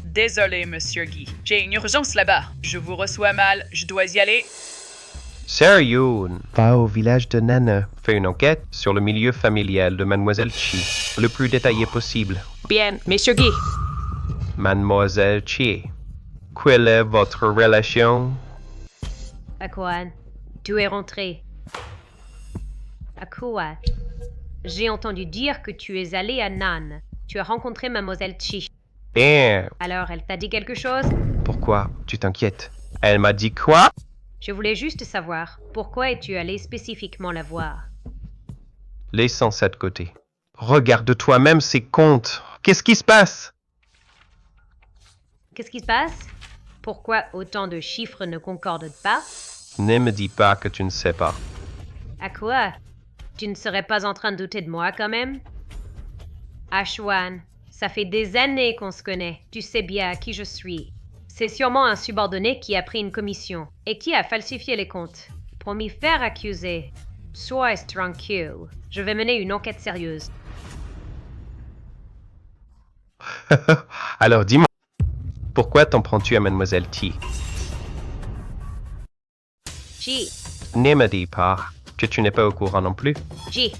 Désolé, Monsieur Guy. J'ai une urgence là-bas. Je vous reçois mal. Je dois y aller. Sir Yun, va au village de Nana. Fais une enquête sur le milieu familial de Mademoiselle Chi, le plus détaillé possible. Bien, Monsieur Guy. Mademoiselle Chi, quelle est votre relation? Akuan, tu es rentré. Akuan, j'ai entendu dire que tu es allé à Nan. Tu as rencontré Mademoiselle Chi. Alors, elle t'a dit quelque chose? Pourquoi tu t'inquiètes? Elle m'a dit quoi? Je voulais juste savoir, pourquoi es-tu allé spécifiquement la voir? Laissons ça de côté. Regarde toi-même ces comptes. Qu'est-ce qui se passe? Qu'est-ce qui se passe? Pourquoi autant de chiffres ne concordent pas? Ne me dis pas que tu ne sais pas. À quoi? Tu ne serais pas en train de douter de moi quand même? Ashwan, ça fait des années qu'on se connaît. Tu sais bien qui je suis. C'est sûrement un subordonné qui a pris une commission et qui a falsifié les comptes. Pour m'y faire accuser, sois tranquille. Je vais mener une enquête sérieuse. Alors dis-moi, pourquoi t'en prends-tu à Mademoiselle Ti? Ji, Ne me dis pas que tu n'es pas au courant non plus. Ji,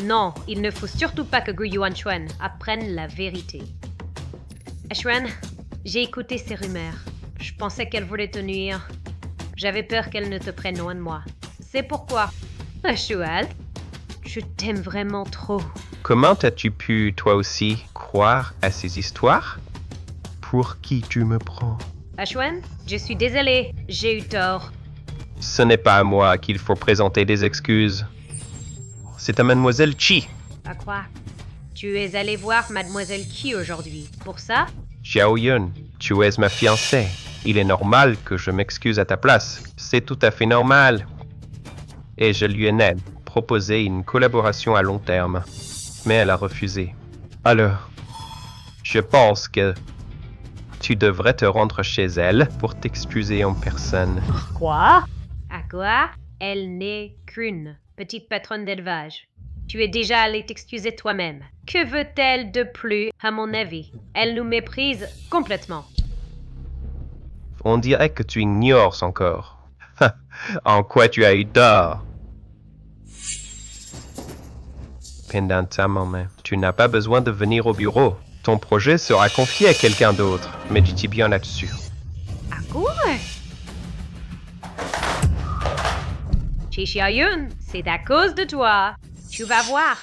non, il ne faut surtout pas que Gu Yuanchuan apprenne la vérité. Ashwan, j'ai écouté ces rumeurs. Je pensais qu'elle voulait te nuire. J'avais peur qu'elle ne te prenne loin de moi. C'est pourquoi, Ashwan, je t'aime vraiment trop. Comment as-tu pu, toi aussi, croire à ces histoires? Pour qui tu me prends? Ashwan, je suis désolée, j'ai eu tort. Ce n'est pas à moi qu'il faut présenter des excuses. C'est à Mademoiselle Chi. À quoi? Tu es allé voir Mademoiselle Qui aujourd'hui? Pour ça? Xiao Yun, tu es ma fiancée. Il est normal que je m'excuse à ta place. C'est tout à fait normal. Et je lui ai proposé une collaboration à long terme. Mais elle a refusé. Alors, je pense que tu devrais te rendre chez elle pour t'excuser en personne. Quoi? À quoi? Elle n'est qu'une petite patronne d'élevage. Tu es déjà allé t'excuser toi-même. Que veut-elle de plus, à mon avis? Elle nous méprise complètement. On dirait que tu ignores encore. En quoi tu as eu tort? Péndantement, tu n'as pas besoin de venir au bureau. Ton projet sera confié à quelqu'un d'autre. Médite bien là-dessus. À quoi? Chi Xiaoyun, c'est à cause de toi. Tu vas voir.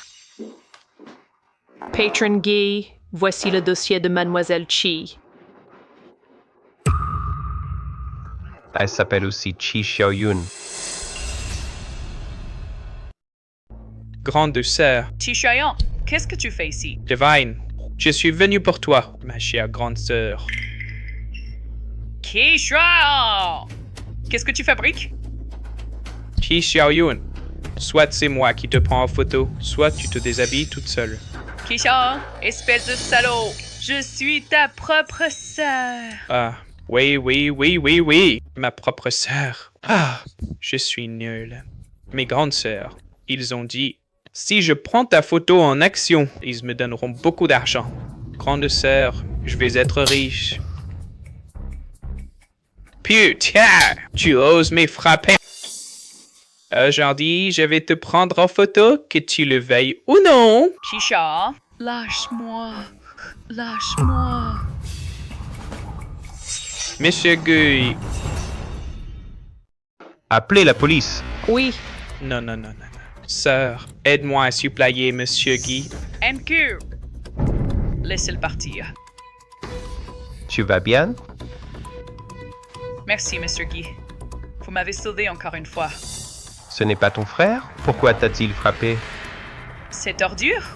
Patron Guy, voici le dossier de Mademoiselle Chi. Elle s'appelle aussi Chi Xiaoyun. Grande sœur, Tishayan, qu'est-ce que tu fais ici? Divine, je suis venu pour toi, ma chère grande sœur. Kisha! Qu'est-ce que tu fabriques? Chi Xiaoyun, soit c'est moi qui te prends en photo, soit tu te déshabilles toute seule. Kisha, espèce de salaud! Je suis ta propre sœur! Ah, oui, ma propre sœur. Ah, je suis nul. Mes grandes sœurs, ils ont dit, si je prends ta photo en action, ils me donneront beaucoup d'argent. Grande sœur, je vais être riche. Putain, tu oses me frapper. Aujourd'hui, je vais te prendre en photo, que tu le veuilles ou non. Kisha, lâche-moi. Lâche-moi. Monsieur Guy. Appelez la police. Oui. Non. Sœur, aide-moi à supplier Monsieur Guy. MQ! Laissez-le partir. Tu vas bien? Merci, Mr. Guy. Vous m'avez sauvé encore une fois. Ce n'est pas ton frère? Pourquoi t'a-t-il frappé? Cette ordure?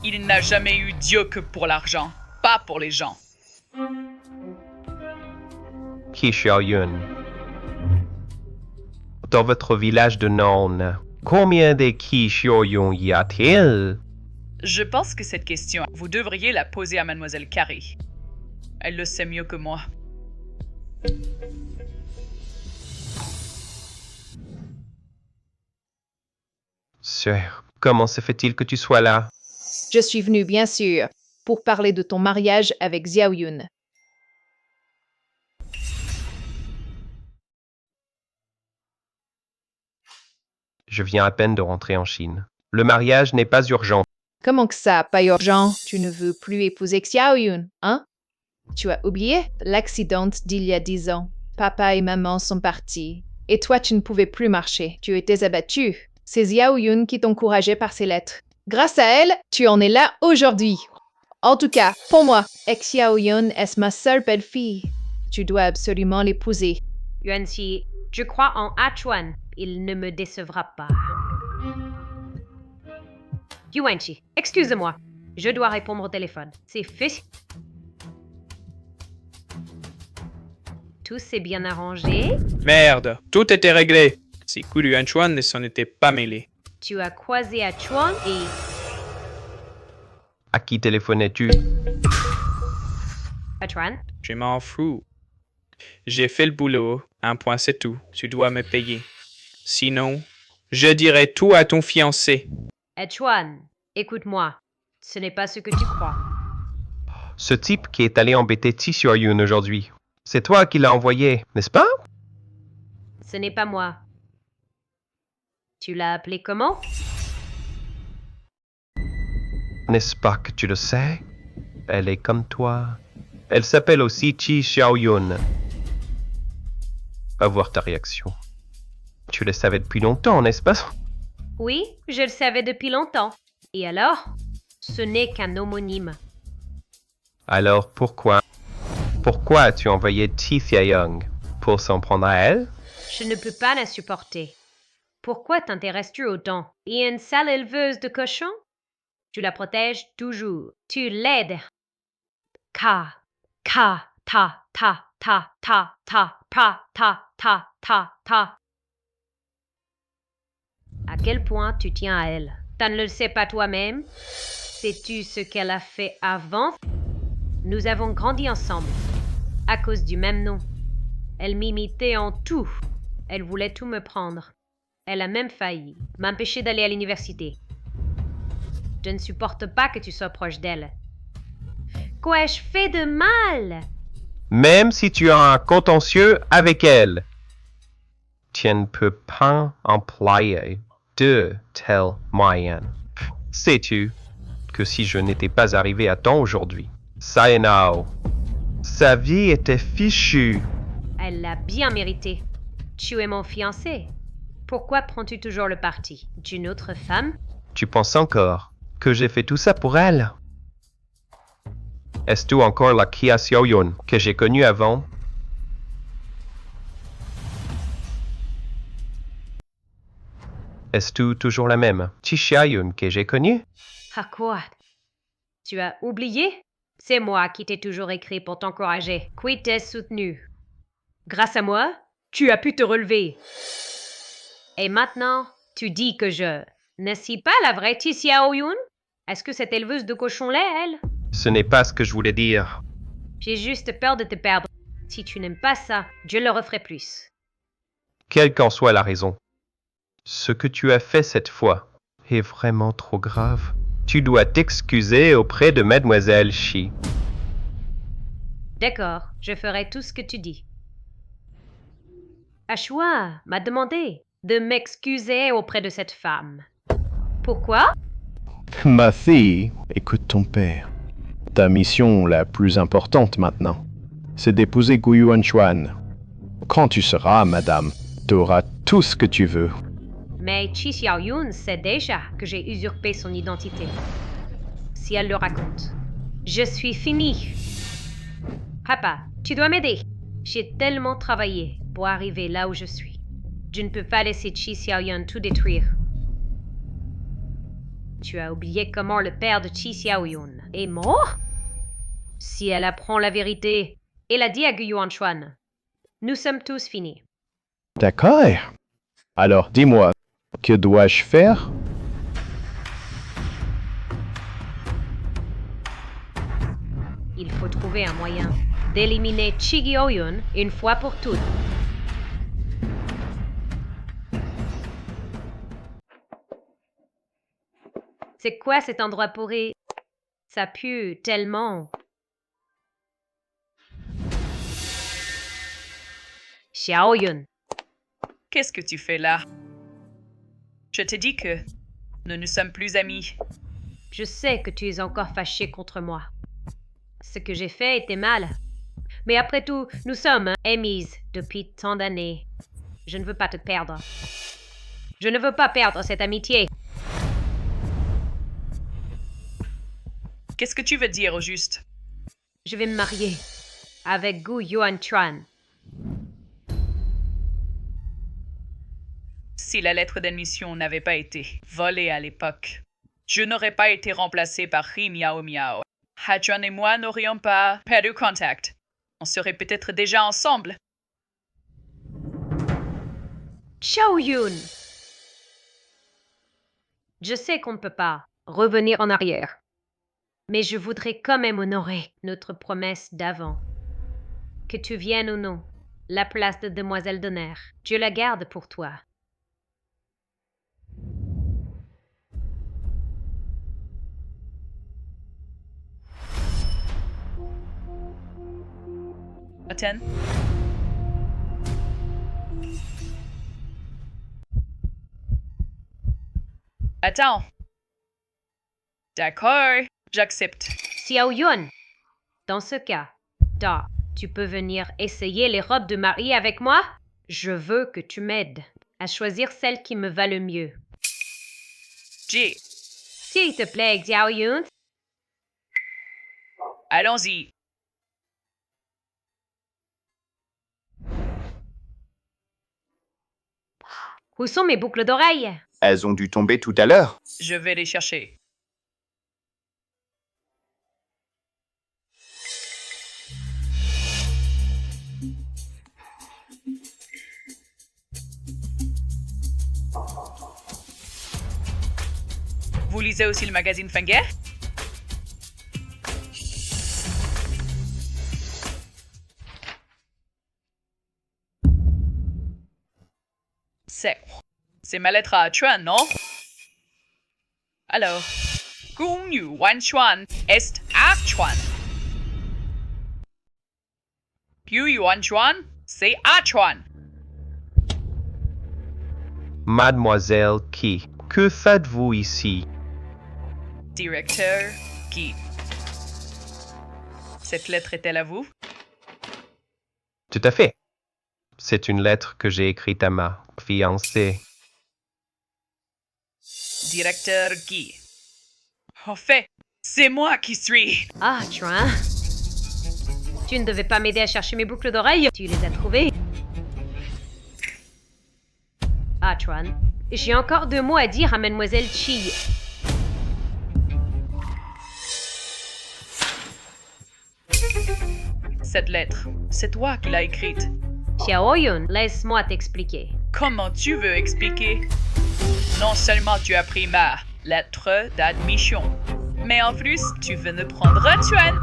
Il n'a jamais eu Dieu que pour l'argent, pas pour les gens. Qui Xiaoyun. Dans votre village de Nan, combien de Qi Xiaoyun y a-t-il? Je pense que cette question, vous devriez la poser à Mademoiselle Carrie. Elle le sait mieux que moi. Sœur, comment se fait-il que tu sois là? Je suis venu, bien sûr, pour parler de ton mariage avec Xiao Yun. Je viens à peine de rentrer en Chine. Le mariage n'est pas urgent. Comment que ça, pas urgent? Tu ne veux plus épouser Xiao Yun, hein? Tu as oublié l'accident d'il y a 10 ans. Papa et maman sont partis. Et toi, tu ne pouvais plus marcher. Tu étais abattu. C'est Xiao Yun qui t'encourageait par ses lettres. Grâce à elle, tu en es là aujourd'hui. En tout cas, pour moi, Xiao Yun est ma seule belle-fille. Tu dois absolument l'épouser. Yuanxi, je crois en Achuan. Il ne me décevra pas. Yuanxi, excuse-moi. Je dois répondre au téléphone. C'est fait. Tout s'est bien arrangé. Merde, tout était réglé. Ces coups de Yuan ne s'en étaient pas mêlés. Tu as croisé Achuan et... À qui téléphonais-tu? Achuan? Je m'en fous. J'ai fait le boulot. Un point, c'est tout. Tu dois me payer. Sinon, je dirai tout à ton fiancé. Achuan, écoute-moi. Ce n'est pas ce que tu crois. Ce type qui est allé embêter Ti Xiaoyun aujourd'hui, c'est toi qui l'as envoyé, n'est-ce pas? Ce n'est pas moi. Tu l'as appelé comment? N'est-ce pas que tu le sais? Elle est comme toi. Elle s'appelle aussi Chi Xiaoyun. Va voir ta réaction. Tu le savais depuis longtemps, n'est-ce pas? Oui, je le savais depuis longtemps. Et alors? Ce n'est qu'un homonyme. Alors pourquoi as-tu envoyé Tithia Young? Pour s'en prendre à elle? Je ne peux pas la supporter. Pourquoi t'intéresses-tu autant? Et une sale éleveuse de cochons? Tu la protèges toujours. Tu l'aides. Ta, ta, ta, ta, ta, ta, ta, ta, ta, ta, ta. À quel point tu tiens à elle? Tu ne le sais pas toi-même? Sais-tu ce qu'elle a fait avant? Nous avons grandi ensemble, à cause du même nom. Elle m'imitait en tout. Elle voulait tout me prendre. Elle a même failli m'empêcher d'aller à l'université. Je ne supporte pas que tu sois proche d'elle. Qu'ai-je fait de mal? Même si tu as un contentieux avec elle, tu ne peux pas employer de tels moyens. Sais-tu que si je n'étais pas arrivé à temps aujourd'hui, Saenao, sa vie était fichue. Elle l'a bien mérité. Tu es mon fiancé. Pourquoi prends-tu toujours le parti d'une autre femme? Tu penses encore que j'ai fait tout ça pour elle? Est-ce encore la Kia Xiaoyun que j'ai connue avant? Est-ce toujours la même Chi Xiaoyun que j'ai connue? À quoi? Tu as oublié? C'est moi qui t'ai toujours écrit pour t'encourager. Qui t'ai soutenu. Grâce à moi, tu as pu te relever. Et maintenant, tu dis que je... N'est-ce pas la vraie Ti Xiaoyun? Est-ce que cette éleveuse de cochons l'est, elle? Ce n'est pas ce que je voulais dire. J'ai juste peur de te perdre. Si tu n'aimes pas ça, je le referai plus. Quelle qu'en soit la raison, ce que tu as fait cette fois est vraiment trop grave. Tu dois t'excuser auprès de Mademoiselle Shi. D'accord, je ferai tout ce que tu dis. Ashwa m'a demandé de m'excuser auprès de cette femme. Pourquoi? Ma fille, écoute ton père. Ta mission la plus importante maintenant, c'est d'épouser Gu Yuanchuan. Quand tu seras, madame, tu auras tout ce que tu veux. Mais Chi Xiaoyun sait déjà que j'ai usurpé son identité. Si elle le raconte, je suis finie. Papa, tu dois m'aider. J'ai tellement travaillé pour arriver là où je suis. Je ne peux pas laisser Chi Xiaoyun tout détruire. Tu as oublié comment le père de Chi Xiaoyun est mort? Si elle apprend la vérité, elle a dit à Gu Yuanchuan, nous sommes tous finis. D'accord. Alors dis-moi, que dois-je faire? Il faut trouver un moyen d'éliminer Chi Xiaoyun une fois pour toutes. C'est quoi cet endroit pourri? Ça pue tellement. Xiaoyun. Qu'est-ce que tu fais là? Je te dis que nous ne sommes plus amis. Je sais que tu es encore fâché contre moi. Ce que j'ai fait était mal. Mais après tout, nous sommes amis depuis tant d'années. Je ne veux pas te perdre. Je ne veux pas perdre cette amitié. Qu'est-ce que tu veux dire au juste? Je vais me marier avec Gu Yuanchuan. Si la lettre d'admission n'avait pas été volée à l'époque, je n'aurais pas été remplacé par Ri Miao Miao. Hachuan et moi n'aurions pas perdu contact. On serait peut-être déjà ensemble. Xiaoyun! Je sais qu'on ne peut pas revenir en arrière. Mais je voudrais quand même honorer notre promesse d'avant. Que tu viennes ou non, la place de demoiselle d'honneur, je la garde pour toi. Aten? Attends. D'accord, j'accepte. Xiaoyun, dans ce cas, tu peux venir essayer les robes de mariée avec moi? Je veux que tu m'aides à choisir celle qui me va le mieux. Jay, S'il te plaît, Xiao Yun. Allons-y. Où sont mes boucles d'oreilles? Elles ont dû tomber tout à l'heure. Je vais les chercher. Vous lisez aussi le magazine Fenger? C'est ma lettre à Chuan, non? Alors, Kung Yu Wan Chuan est à Chuan. Yu Yuan Chuan, c'est à Chuan. Mademoiselle Qi, que faites-vous ici? Directeur Qi. Cette lettre est-elle à vous? Tout à fait. C'est une lettre que j'ai écrite à ma fiancée. Directeur Qi. En fait, c'est moi qui suis. Ah, Chuan. Tu ne devais pas m'aider à chercher mes boucles d'oreilles. Tu les as trouvées. Ah, Chuan. J'ai encore 2 mots à dire à Mademoiselle Qi. Cette lettre, c'est toi qui l'as écrite. Xiao Yun, laisse-moi t'expliquer. Comment tu veux expliquer? Non seulement tu as pris ma lettre d'admission, mais en plus, tu veux me prendre Chuan.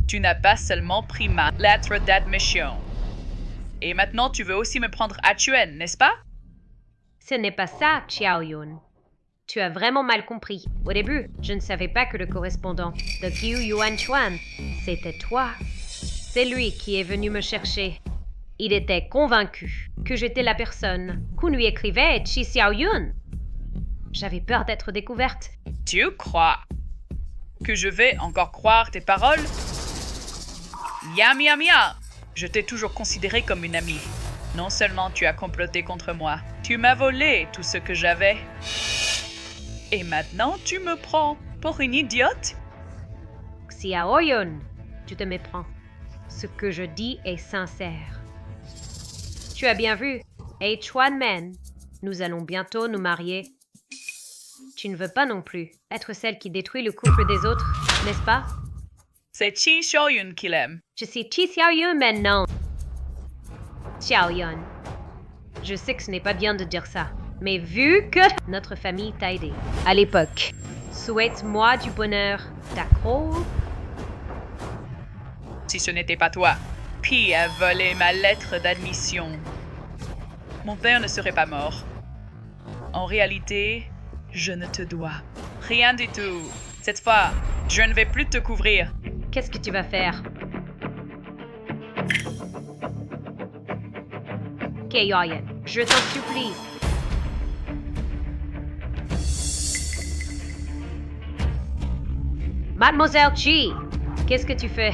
Tu n'as pas seulement pris ma lettre d'admission. Et maintenant, tu veux aussi me prendre à Chuan, n'est-ce pas? Ce n'est pas ça, Xiao Yun. Tu as vraiment mal compris. Au début, je ne savais pas que le correspondant de Qiu Yuan Chuan, c'était toi. C'est lui qui est venu me chercher. Il était convaincu que j'étais la personne qu'on lui écrivait Chi Xiao Yun. J'avais peur d'être découverte. Tu crois que je vais encore croire tes paroles? Yamia, je t'ai toujours considéré comme une amie. Non seulement tu as comploté contre moi, tu m'as volé tout ce que j'avais. Et maintenant, tu me prends pour une idiote? Xiao Yun, tu te méprends. Ce que je dis est sincère. Tu as bien vu, Hey Chuan Men, nous allons bientôt nous marier. Tu ne veux pas non plus être celle qui détruit le couple des autres, n'est-ce pas? C'est Chi Xiaoyun qui l'aime. Je suis Chi Xiaoyun maintenant. Xiao Yun. Je sais que ce n'est pas bien de dire ça, mais vu que notre famille t'a aidé à l'époque, souhaite-moi du bonheur, d'accord? Si ce n'était pas toi, Pi a volé ma lettre d'admission. Mon père ne serait pas mort. En réalité, je ne te dois rien du tout. Cette fois, je ne vais plus te couvrir. Qu'est-ce que tu vas faire? Keoyen, je t'en supplie. Mademoiselle Qi, qu'est-ce que tu fais?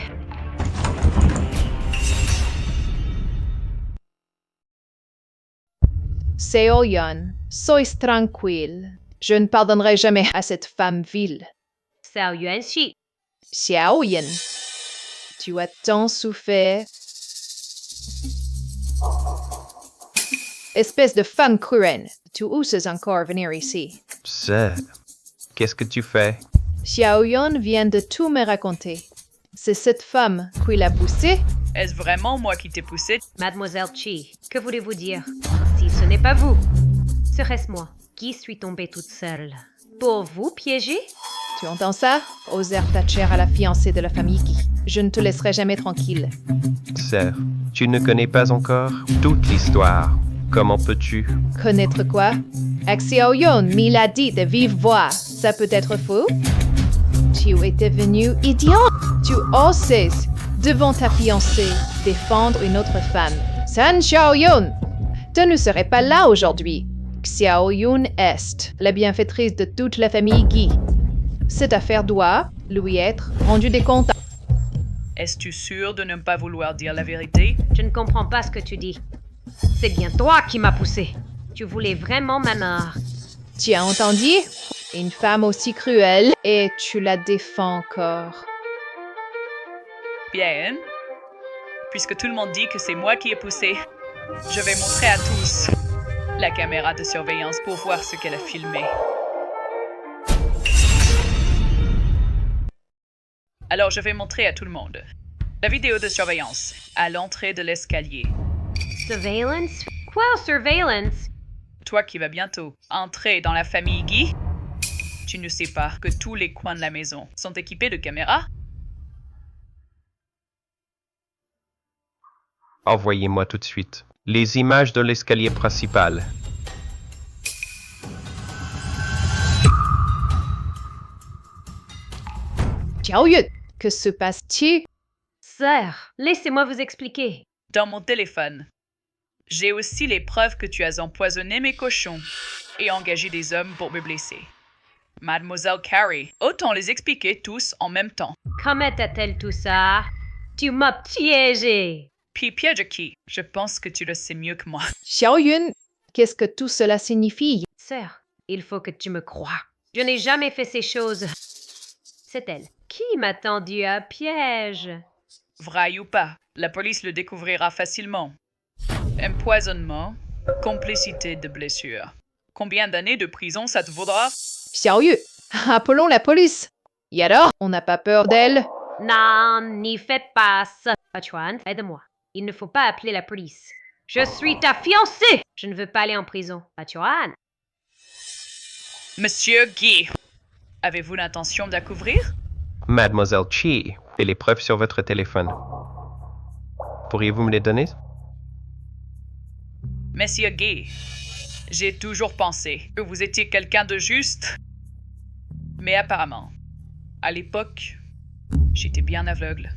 Seo Yun, sois tranquille. Je ne pardonnerai jamais à cette femme vile. Xiao Yuan Xi. Xiao Yun, tu as tant souffert. Espèce de femme cruelle, tu oses encore venir ici. C'est... Qu'est-ce que tu fais? Xiao Yun vient de tout me raconter. C'est cette femme qui l'a poussée. Est-ce vraiment moi qui t'ai poussé? Mademoiselle Qi, que voulez-vous dire? Si ce n'est pas vous, serait-ce moi qui suis tombée toute seule pour vous piéger? Tu entends ça? Oser ta chair à la fiancée de la famille Qi. Je ne te laisserai jamais tranquille. Sœur, tu ne connais pas encore toute l'histoire. Comment peux-tu? Connaître quoi? Xiao Yun me l'a dit de vive voix. Ça peut être faux? Tu es devenu idiot. Tu osais, devant ta fiancée, défendre une autre femme. San Xiao Yun, tu ne serais pas là aujourd'hui. Xiao Yun est la bienfaitrice de toute la famille Qi. Cette affaire doit lui être rendue des comptes. Es-tu sûr de ne pas vouloir dire la vérité? Je ne comprends pas ce que tu dis. C'est bien toi qui m'as poussé. Tu voulais vraiment ma mort. Tu as entendu? Une femme aussi cruelle et tu la défends encore. Bien. Puisque tout le monde dit que c'est moi qui ai poussé, je vais montrer à tous la caméra de surveillance pour voir ce qu'elle a filmé. Alors je vais montrer à tout le monde la vidéo de surveillance à l'entrée de l'escalier. Surveillance? Quoi, surveillance? Toi qui vas bientôt entrer dans la famille Guy, tu ne sais pas que tous les coins de la maison sont équipés de caméras? Envoyez-moi tout de suite les images de l'escalier principal. Xiaoyun, que se passe-t-il? Sœur, laissez-moi vous expliquer. Dans mon téléphone, j'ai aussi les preuves que tu as empoisonné mes cochons et engagé des hommes pour me blesser. Mademoiselle Carey, autant les expliquer tous en même temps. Comment a-t-elle tout ça? Tu m'as piégé. Puis piège qui? Je pense que tu le sais mieux que moi. Xiaoyun, qu'est-ce que tout cela signifie? Sœur, il faut que tu me croies. Je n'ai jamais fait ces choses. C'est elle. Qui m'a tendu un piège? Vrai ou pas, la police le découvrira facilement. Empoisonnement, complicité de blessure. Combien d'années de prison ça te vaudra? Xiaoyun, appelons la police. Et alors, on n'a pas peur d'elle? Non, n'y faites pas ça. Chuan, aide-moi. Il ne faut pas appeler la police. Je suis ta fiancée. Je ne veux pas aller en prison. Chuan. Monsieur Guy, avez-vous l'intention de la couvrir? Mademoiselle Chi, et les preuves sur votre téléphone. Pourriez-vous me les donner? Monsieur Guy, j'ai toujours pensé que vous étiez quelqu'un de juste. Mais apparemment, à l'époque, j'étais bien aveugle.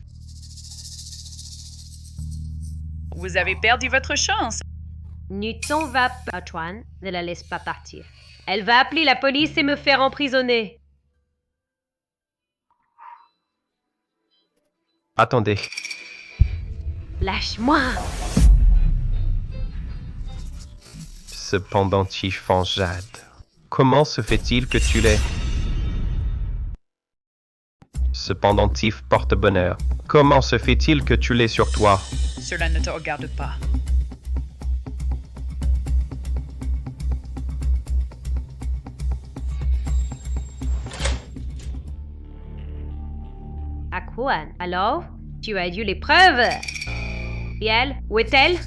Vous avez perdu votre chance. Ne t'en va pas, Chuan. Ne la laisse pas partir. Elle va appeler la police et me faire emprisonner. Attendez. Lâche-moi. Ce pendentif en jade. Comment se fait-il que tu l'aies? Ce pendentif porte-bonheur. Comment se fait-il que tu l'aies sur toi? Cela ne te regarde pas. Aquan, alors? Tu as eu les preuves? Et elle? Où est-elle?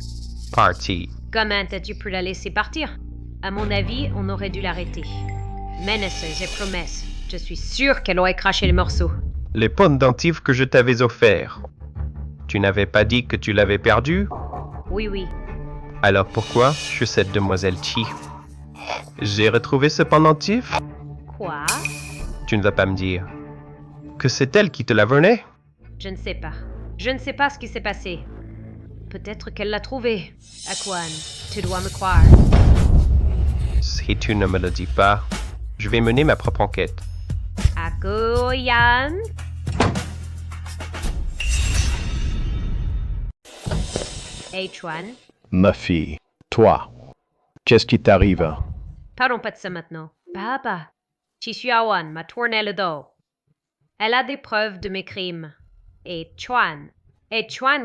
Parti. Comment as-tu pu la laisser partir? À mon avis, on aurait dû l'arrêter. Menaces et promesses. Je suis sûre qu'elle aurait craché les morceaux. Les pendentifs que je t'avais offerts. Tu n'avais pas dit que tu l'avais perdu? Oui, oui. Alors pourquoi je cette demoiselle Chi? J'ai retrouvé ce pendentif? Quoi? Tu ne vas pas me dire que c'est elle qui te l'a volé? Je ne sais pas. Je ne sais pas ce qui s'est passé. Peut-être qu'elle l'a trouvé. Aquan, tu dois me croire. Si tu ne me le dis pas, je vais mener ma propre enquête. Aquan? Hey, Chuan. Ma fille, toi, qu'est-ce qui t'arrive? Parlons pas de ça maintenant. Papa, Chi Xiaowan m'a tourné le dos. Elle a des preuves de mes crimes. Et Chuan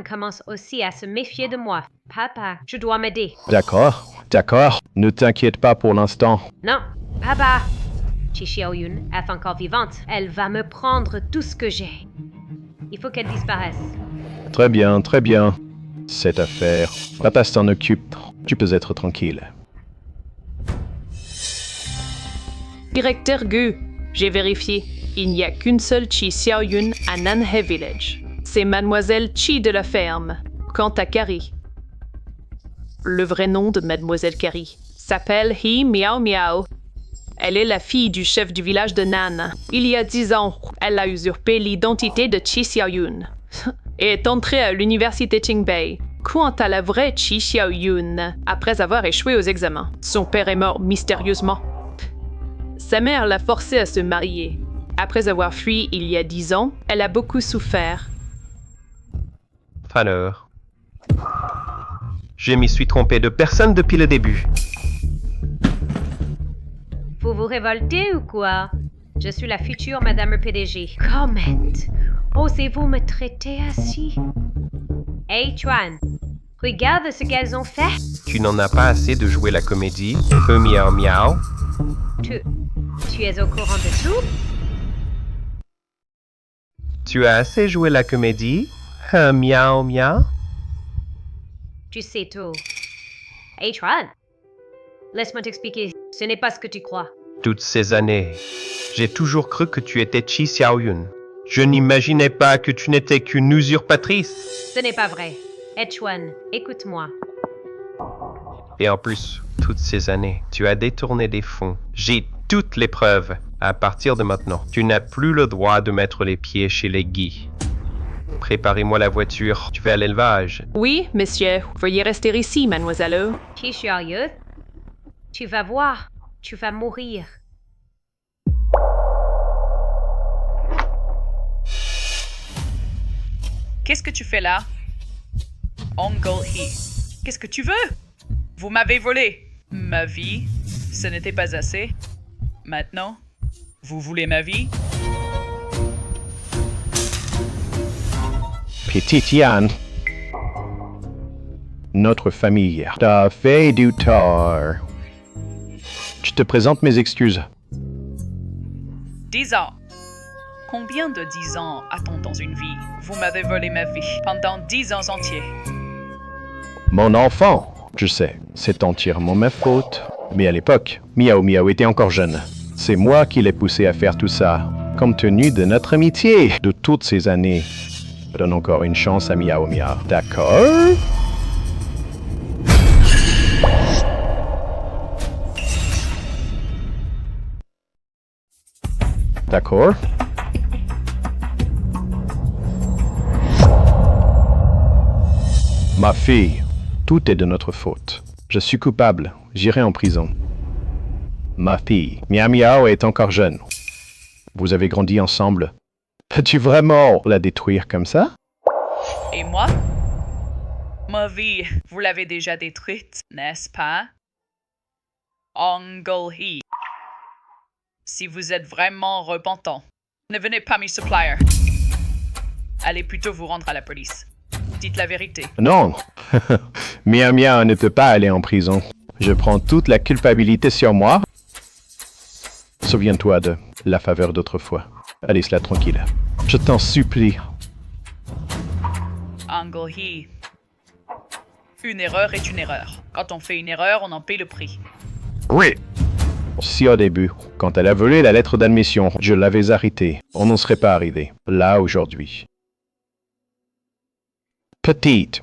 commence aussi à se méfier de moi. Papa, je dois m'aider. D'accord, d'accord. Ne t'inquiète pas pour l'instant. Non, papa. Chi Xiaoyun est encore vivante. Elle va me prendre tout ce que j'ai. Il faut qu'elle disparaisse. Très bien, très bien. Cette affaire, papa s'en occupe. Tu peux être tranquille. Directeur Gu, j'ai vérifié. Il n'y a qu'une seule Chi Xiaoyun à Nanhe Village. C'est Mademoiselle Chi de la ferme. Quant à Carrie, le vrai nom de Mademoiselle Carrie s'appelle He Miao Miao. Elle est la fille du chef du village de Nan. Il y a 10 ans, elle a usurpé l'identité de Chi Xiaoyun et est entrée à l'université Qingbei. Quant à la vraie Chi Xiaoyun, après avoir échoué aux examens, son père est mort mystérieusement. Sa mère l'a forcée à se marier. Après avoir fui il y a 10 ans, elle a beaucoup souffert. Alors, je m'y suis trompé de personne depuis le début. Vous vous révoltez ou quoi? Je suis la future Madame le PDG. Comment osez-vous me traiter ainsi? Hey, Chuan, regarde ce qu'elles ont fait. Tu n'en as pas assez de jouer la comédie? Miao miao. Tu es au courant de tout? Tu as assez joué la comédie? Miao miao. Tu sais tout. Hey, Chuan, laisse-moi t'expliquer. Ce n'est pas ce que tu crois. Toutes ces années, j'ai toujours cru que tu étais Chi Xiaoyun. Je n'imaginais pas que tu n'étais qu'une usurpatrice. Ce n'est pas vrai. Hey, Chuan, écoute-moi. Et en plus, toutes ces années, tu as détourné des fonds. J'ai toutes les preuves. À partir de maintenant, tu n'as plus le droit de mettre les pieds chez les Guy. Préparez-moi la voiture. Tu vas à l'élevage. Oui, monsieur. Veuillez rester ici, mademoiselle. Chi Xiaoyun, tu vas voir. Tu vas mourir. Qu'est-ce que tu fais là? Oncle He. Qu'est-ce que tu veux? Vous m'avez volé. Ma vie, ce n'était pas assez. Maintenant, vous voulez ma vie? Petite Yann. Notre famille t'a fait du tort. Je te présente mes excuses. 10 ans. Combien de 10 ans a-t-on dans une vie? Vous m'avez volé ma vie pendant 10 ans entiers. Mon enfant, je sais, c'est entièrement ma faute. Mais à l'époque, Miao Miao était encore jeune. C'est moi qui l'ai poussé à faire tout ça. Compte tenu de notre amitié de toutes ces années, donne encore une chance à Miao Miao. D'accord? D'accord? Ma fille, tout est de notre faute. Je suis coupable, j'irai en prison. Ma fille, Miao Miao est encore jeune. Vous avez grandi ensemble. Peux-tu vraiment la détruire comme ça? Et moi? Ma vie, vous l'avez déjà détruite, n'est-ce pas? Oncle He. Si vous êtes vraiment repentant, ne venez pas, Miss Supplier. Allez plutôt vous rendre à la police. Dites la vérité. Non. Miao Miao ne peut pas aller en prison. Je prends toute la culpabilité sur moi. Souviens-toi de la faveur d'autrefois. Laisse-la tranquille. Je t'en supplie. Oncle He. Une erreur est une erreur. Quand on fait une erreur, on en paie le prix. Oui. Si au début, quand elle a volé la lettre d'admission, je l'avais arrêtée, on n'en serait pas arrivé. Là, aujourd'hui. Petite.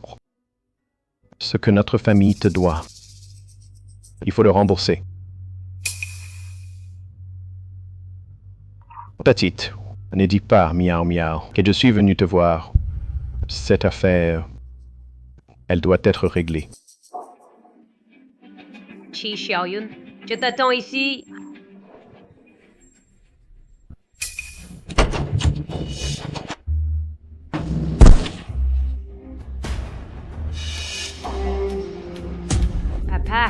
Ce que notre famille te doit. Il faut le rembourser. Petite, ne dis pas, Miao Miao, que je suis venu te voir. Cette affaire, elle doit être réglée. Chi Xiaoyun, je t'attends ici. Papa.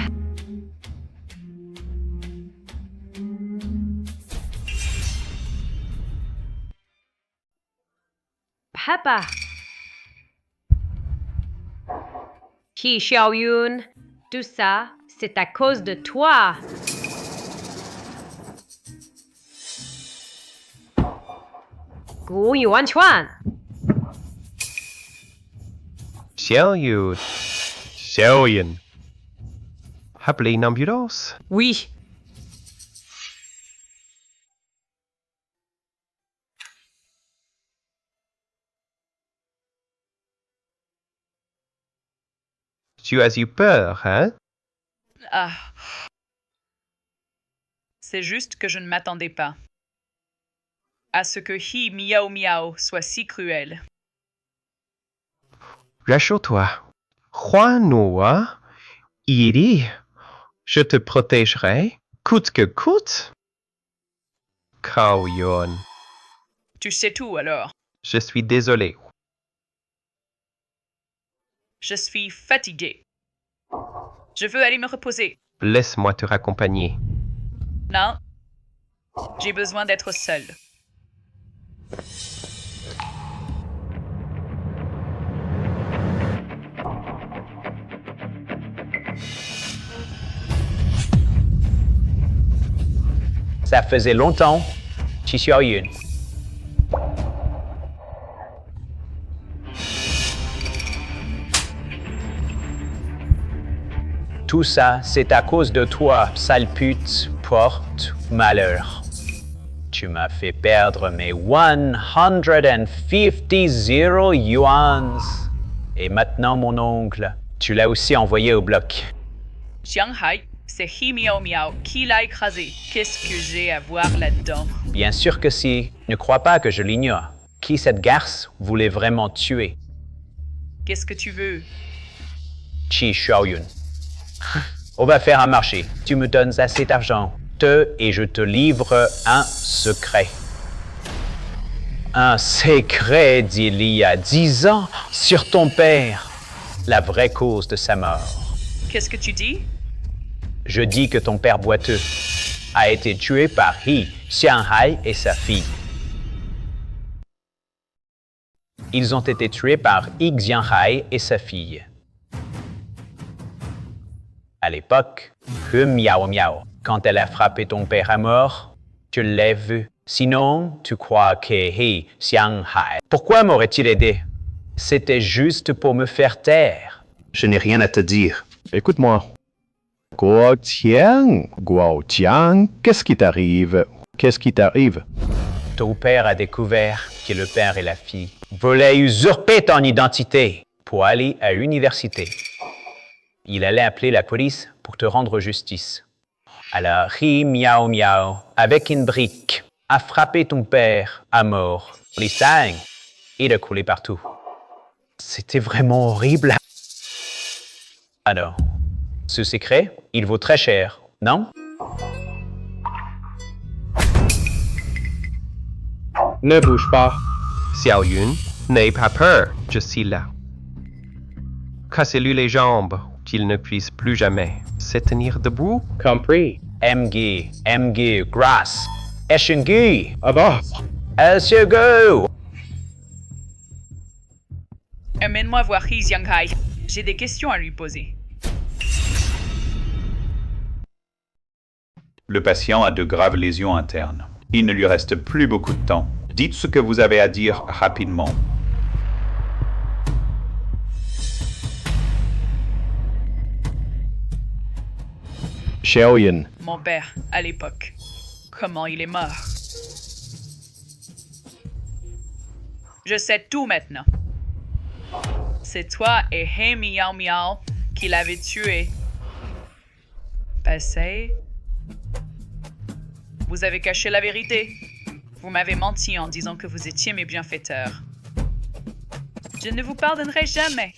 Papa. Chi Xiaoyun, tout ça, c'est à cause de toi. Gu Yuanchuan. Xiaoyun. Xiaoyun. Appelez une ambulance. Oui. Tu as eu peur, hein? Ah. C'est juste que je ne m'attendais pas à ce que He Miao Miao soit si cruel. Rassure-toi. Juan Noah, Iri, je te protégerai, coûte que coûte. Kao Yon. Tu sais tout alors. Je suis désolé. Je suis fatigué. Je veux aller me reposer. Laisse-moi te raccompagner. Non, J'ai besoin d'être seul. Ça faisait longtemps. Chi Xiaoyun. Tout ça, c'est à cause de toi, sale pute, porte malheur. Tu m'as fait perdre mes 150 yuans. Et maintenant, mon oncle, tu l'as aussi envoyé au bloc. Shanghai, c'est He Miao Miao qui l'a écrasé. Qu'est-ce que j'ai à voir là-dedans? Bien sûr que si. Ne crois pas que je l'ignore. Qui cette garce voulait vraiment tuer? Qu'est-ce que tu veux? Chi Xiaoyun. On va faire un marché. Tu me donnes assez d'argent. Et je te livre un secret. Un secret d'il y a 10 ans sur ton père. La vraie cause de sa mort. Qu'est-ce que tu dis? Je dis que ton père boiteux a été tué par He Xianghai et sa fille. Ils ont été tués par He Xianghai et sa fille. À l'époque, He Miao Miao, quand elle a frappé ton père à mort, tu l'as vu. Sinon, tu crois que He Xianghai. Pourquoi m'aurait-il aidé? C'était juste pour me faire taire. Je n'ai rien à te dire. Écoute-moi. Guo Tiang, qu'est-ce qui t'arrive? Qu'est-ce qui t'arrive? Ton père a découvert que le père et la fille voulaient usurper ton identité pour aller à l'université. Il allait appeler la police pour te rendre justice. Alors, He Miao Miao, avec une brique, a frappé ton père à mort. Les sangs, il a coulé partout. C'était vraiment horrible. Alors, ce secret, il vaut très cher, non? Ne bouge pas. Xiaoyun, n'aie pas peur, je suis là. Cassez-lui les jambes, qu'il ne puisse plus jamais se tenir debout. Compris. Mgi, grâce. Eshungi. Abba. Go. Amène-moi voir He Xianghai. J'ai des questions à lui poser. Le patient a de graves lésions internes. Il ne lui reste plus beaucoup de temps. Dites ce que vous avez à dire rapidement. Xiaoyun. Mon père, à l'époque. Comment il est mort? Je sais tout maintenant. C'est toi et He Miao Miao qui l'avez tué. Passé. Vous avez caché la vérité. Vous m'avez menti en disant que vous étiez mes bienfaiteurs. Je ne vous pardonnerai jamais.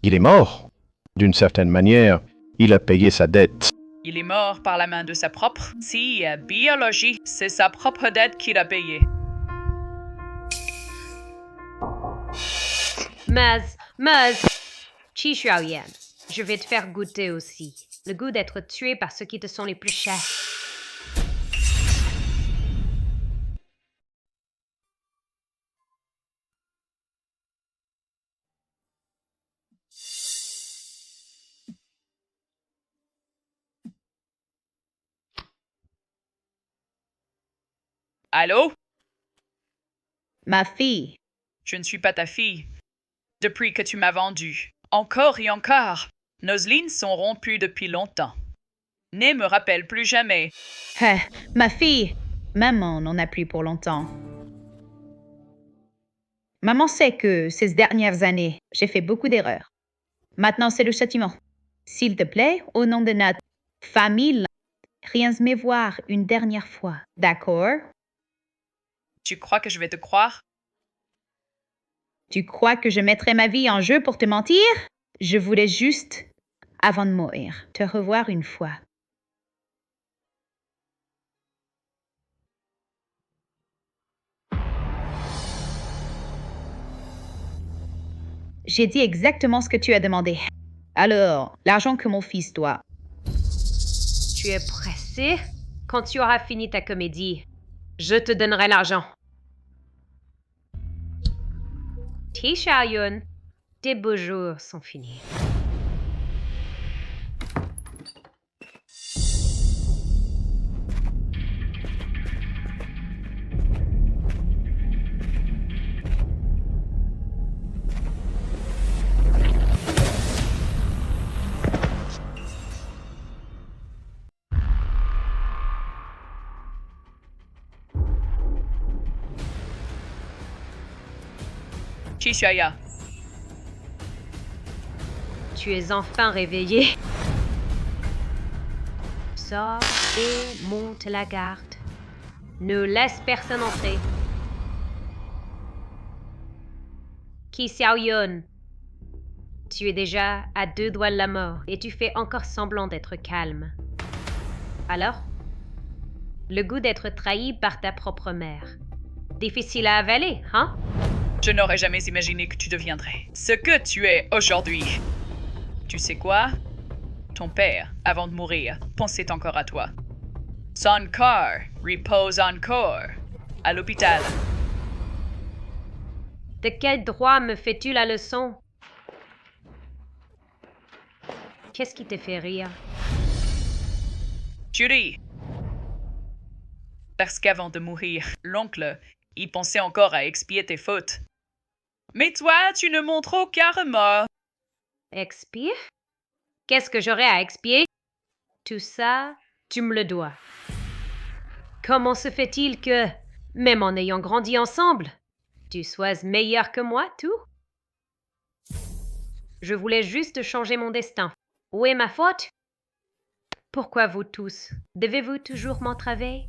Il est mort. D'une certaine manière, il a payé sa dette. Il est mort par la main de sa propre. Si, biologie, c'est sa propre dette qu'il a payée. Maz, Chi Xiaoyan, je vais te faire goûter aussi. Le goût d'être tué par ceux qui te sont les plus chers. Allô? Ma fille. Je ne suis pas ta fille. Depuis que tu m'as vendue. Encore et encore. Nos lignes sont rompues depuis longtemps. Ne me rappelle plus jamais. Ma fille. Maman n'en a plus pour longtemps. Maman sait que ces dernières années, j'ai fait beaucoup d'erreurs. Maintenant, c'est le châtiment. S'il te plaît, au nom de notre famille, viens me voir une dernière fois. D'accord? Tu crois que je vais te croire? Tu crois que je mettrais ma vie en jeu pour te mentir? Je voulais juste, avant de mourir, te revoir une fois. J'ai dit exactement ce que tu as demandé. Alors, l'argent que mon fils doit. Tu es pressé? Quand tu auras fini ta comédie, je te donnerai l'argent. Ti Xiaoyun, tes beaux jours sont finis. Chishaya, Tu es enfin réveillé. Sors et monte la garde. Ne laisse personne entrer. Qi Xiaoyun, tu es déjà à 2 doigts de la mort et tu fais encore semblant d'être calme. Alors? Le goût d'être trahi par ta propre mère. Difficile à avaler, hein? je n'aurais jamais imaginé que tu deviendrais ce que tu es aujourd'hui. Tu sais quoi? Ton père, avant de mourir, pensait encore à toi. Son corps repose encore à l'hôpital. De quel droit me fais-tu la leçon? Qu'est-ce qui te fait rire? Judy. Parce qu'avant de mourir, l'oncle, il pensait encore à expier tes fautes. Mais toi, tu ne montres aucun remords. Expier? Qu'est-ce que j'aurais à expier? Tout ça, tu me le dois. Comment se fait-il que, même en ayant grandi ensemble, tu sois meilleur que moi, tout? Je voulais juste changer mon destin. Où est ma faute? Pourquoi vous tous devez-vous toujours m'entraver?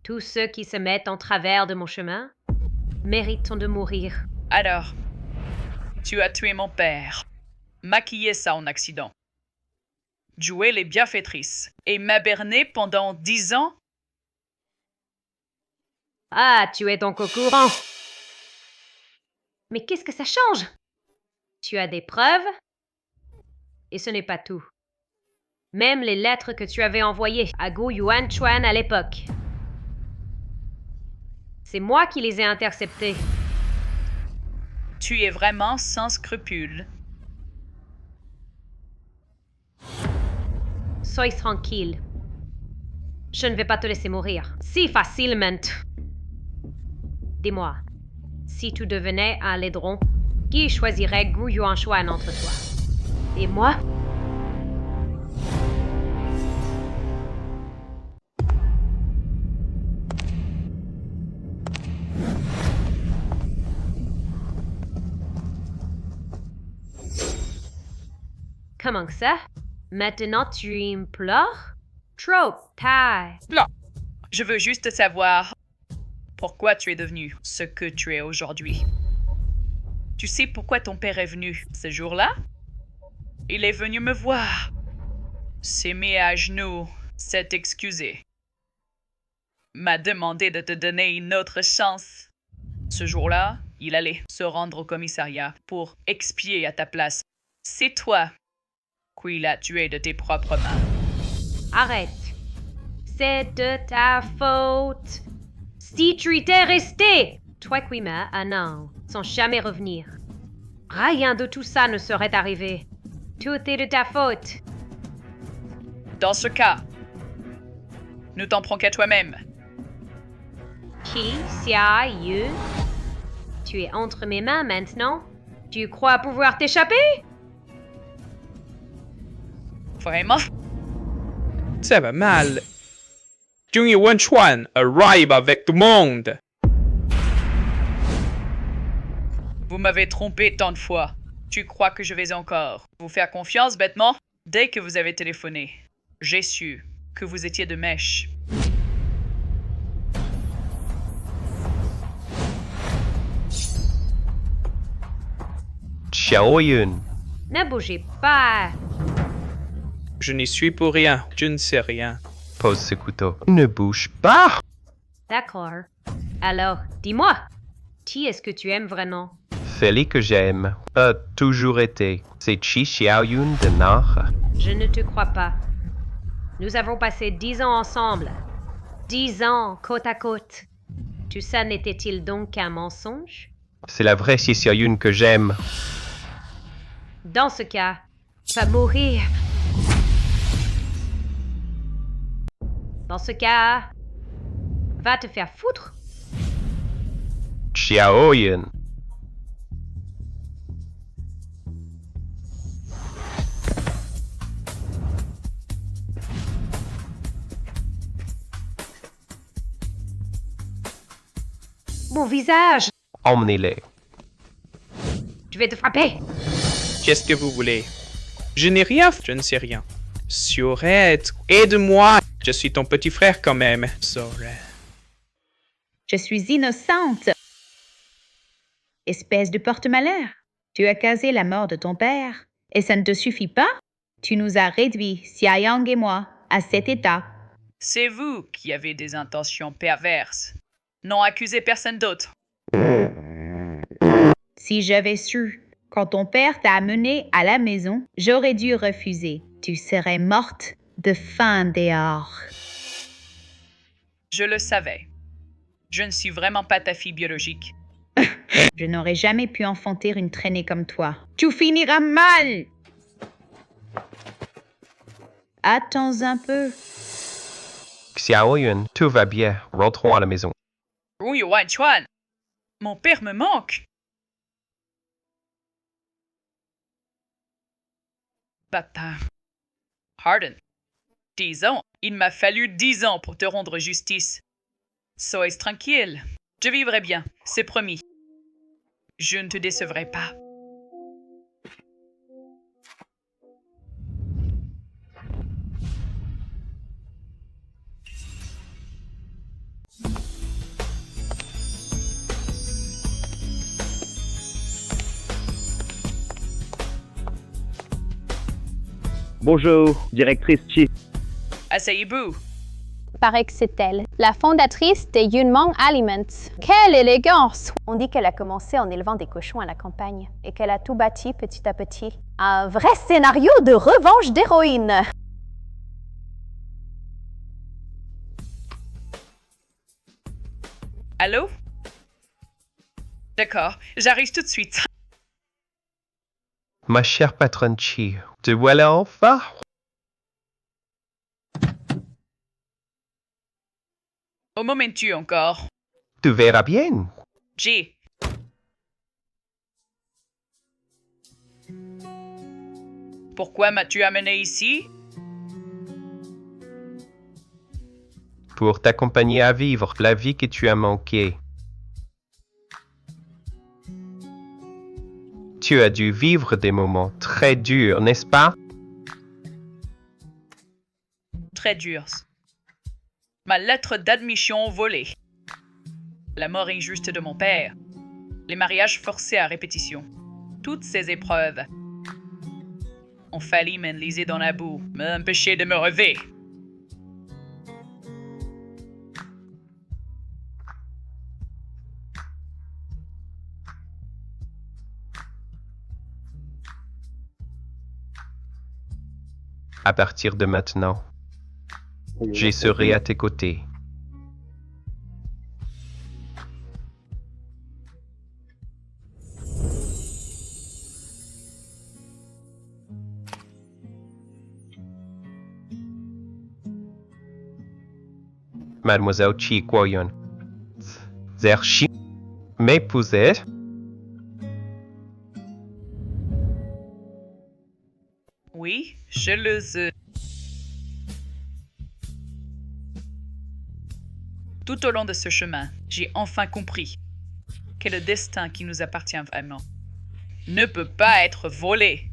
Tous ceux qui se mettent en travers de mon chemin méritent de mourir. Alors, tu as tué mon père, maquillé ça en accident, joué les bienfaitrices et m'a berné pendant 10 ans? Ah, tu es donc au courant. Mais qu'est-ce que ça change? Tu as des preuves? Et ce n'est pas tout. Même les lettres que tu avais envoyées à Gu Yuanchuan à l'époque. C'est moi qui les ai interceptées. Tu es vraiment sans scrupules. Sois tranquille. Je ne vais pas te laisser mourir si facilement. Dis-moi, si tu devenais un laidron, qui choisirait Gu Yuanchuan entre toi et moi? Comment que ça? Maintenant tu implores? Trop tard. Non, je veux juste savoir pourquoi tu es devenu ce que tu es aujourd'hui. Tu sais pourquoi ton père est venu ce jour-là? Il est venu me voir, s'est mis à genoux, s'est excusé, m'a demandé de te donner une autre chance. Ce jour-là, il allait se rendre au commissariat pour expier à ta place. C'est toi qui l'as tué de tes propres mains. Arrête. C'est de ta faute. Si tu étais resté, toi qui m'as un an, sans jamais revenir, rien de tout ça ne serait arrivé. Tout est de ta faute. Dans ce cas, ne t'en prends qu'à toi-même. Qi Xiaoyun, tu es entre mes mains maintenant. Tu crois pouvoir t'échapper? Vraiment? Ça va mal. Gu Yuanchuan arrive avec tout le monde. Vous m'avez trompé tant de fois. Tu crois que je vais encore vous faire confiance bêtement? Dès que vous avez téléphoné, j'ai su que vous étiez de mèche. Xiaoyun, Ne bougez pas. Je n'y suis pour rien. Je ne sais rien. pose ce couteau. Ne bouge pas! D'accord. Alors, dis-moi, qui est-ce que tu aimes vraiment? Feli que j'aime a toujours été. C'est Chi Xiaoyun de Nard. Je ne te crois pas. Nous avons passé 10 ans ensemble. 10 ans côte à côte. Tout ça n'était-il donc qu'un mensonge? C'est la vraie Chi Xiaoyun que j'aime. Dans ce cas, va mourir. Dans ce cas, va te faire foutre. Xiaoyun. Mon visage! Emmenez-les. Je vais te frapper. Qu'est-ce que vous voulez? Je n'ai rien fait. Je ne sais rien. Sorette, aide-moi. Je suis ton petit frère quand même, Sorette. Je suis innocente. Espèce de porte-malheur. Tu as causé la mort de ton père. Et ça ne te suffit pas? Tu nous as réduits, Xia Yang et moi, à cet état. C'est vous qui avez des intentions perverses. Non, accusez personne d'autre. Si j'avais su, quand ton père t'a amené à la maison, j'aurais dû refuser. Tu serais morte de faim dehors. Je le savais. Je ne suis vraiment pas ta fille biologique. Je n'aurais jamais pu enfanter une traînée comme toi. Tu finiras mal! Attends un peu. Xiaoyun, tout va bien. Rentrons à la maison. Oui, Wan Chuan. Mon père me manque. Bâtard. Harden. 10 ans. Il m'a fallu 10 ans pour te rendre justice. Sois tranquille. Je vivrai bien, c'est promis. Je ne te décevrai pas. Bonjour, directrice Chi. Asseyez-vous. Paraît que c'est elle, la fondatrice des Yunmong Aliments. Quelle élégance! On dit qu'elle a commencé en élevant des cochons à la campagne et qu'elle a tout bâti petit à petit. Un vrai scénario de revanche d'héroïne! Allô? D'accord, j'arrive tout de suite. Ma chère patronne Chi, te voilà enfin? Au moment-tu encore? Tu verras bien. J'ai. Pourquoi m'as-tu amené ici? Pour t'accompagner à vivre la vie que tu as manquée. Tu as dû vivre des moments très durs, n'est-ce pas? Très dur. Ma lettre d'admission volée. La mort injuste de mon père. Les mariages forcés à répétition. Toutes ces épreuves ont failli m'enliser dans la boue, m'empêcher de me relever. À partir de maintenant, je serai à tes côtés. Mademoiselle Chi Kuo-yun, Zerchi m'épouser? Oui, je le sais. Tout au long de ce chemin, j'ai enfin compris que le destin qui nous appartient vraiment ne peut pas être volé.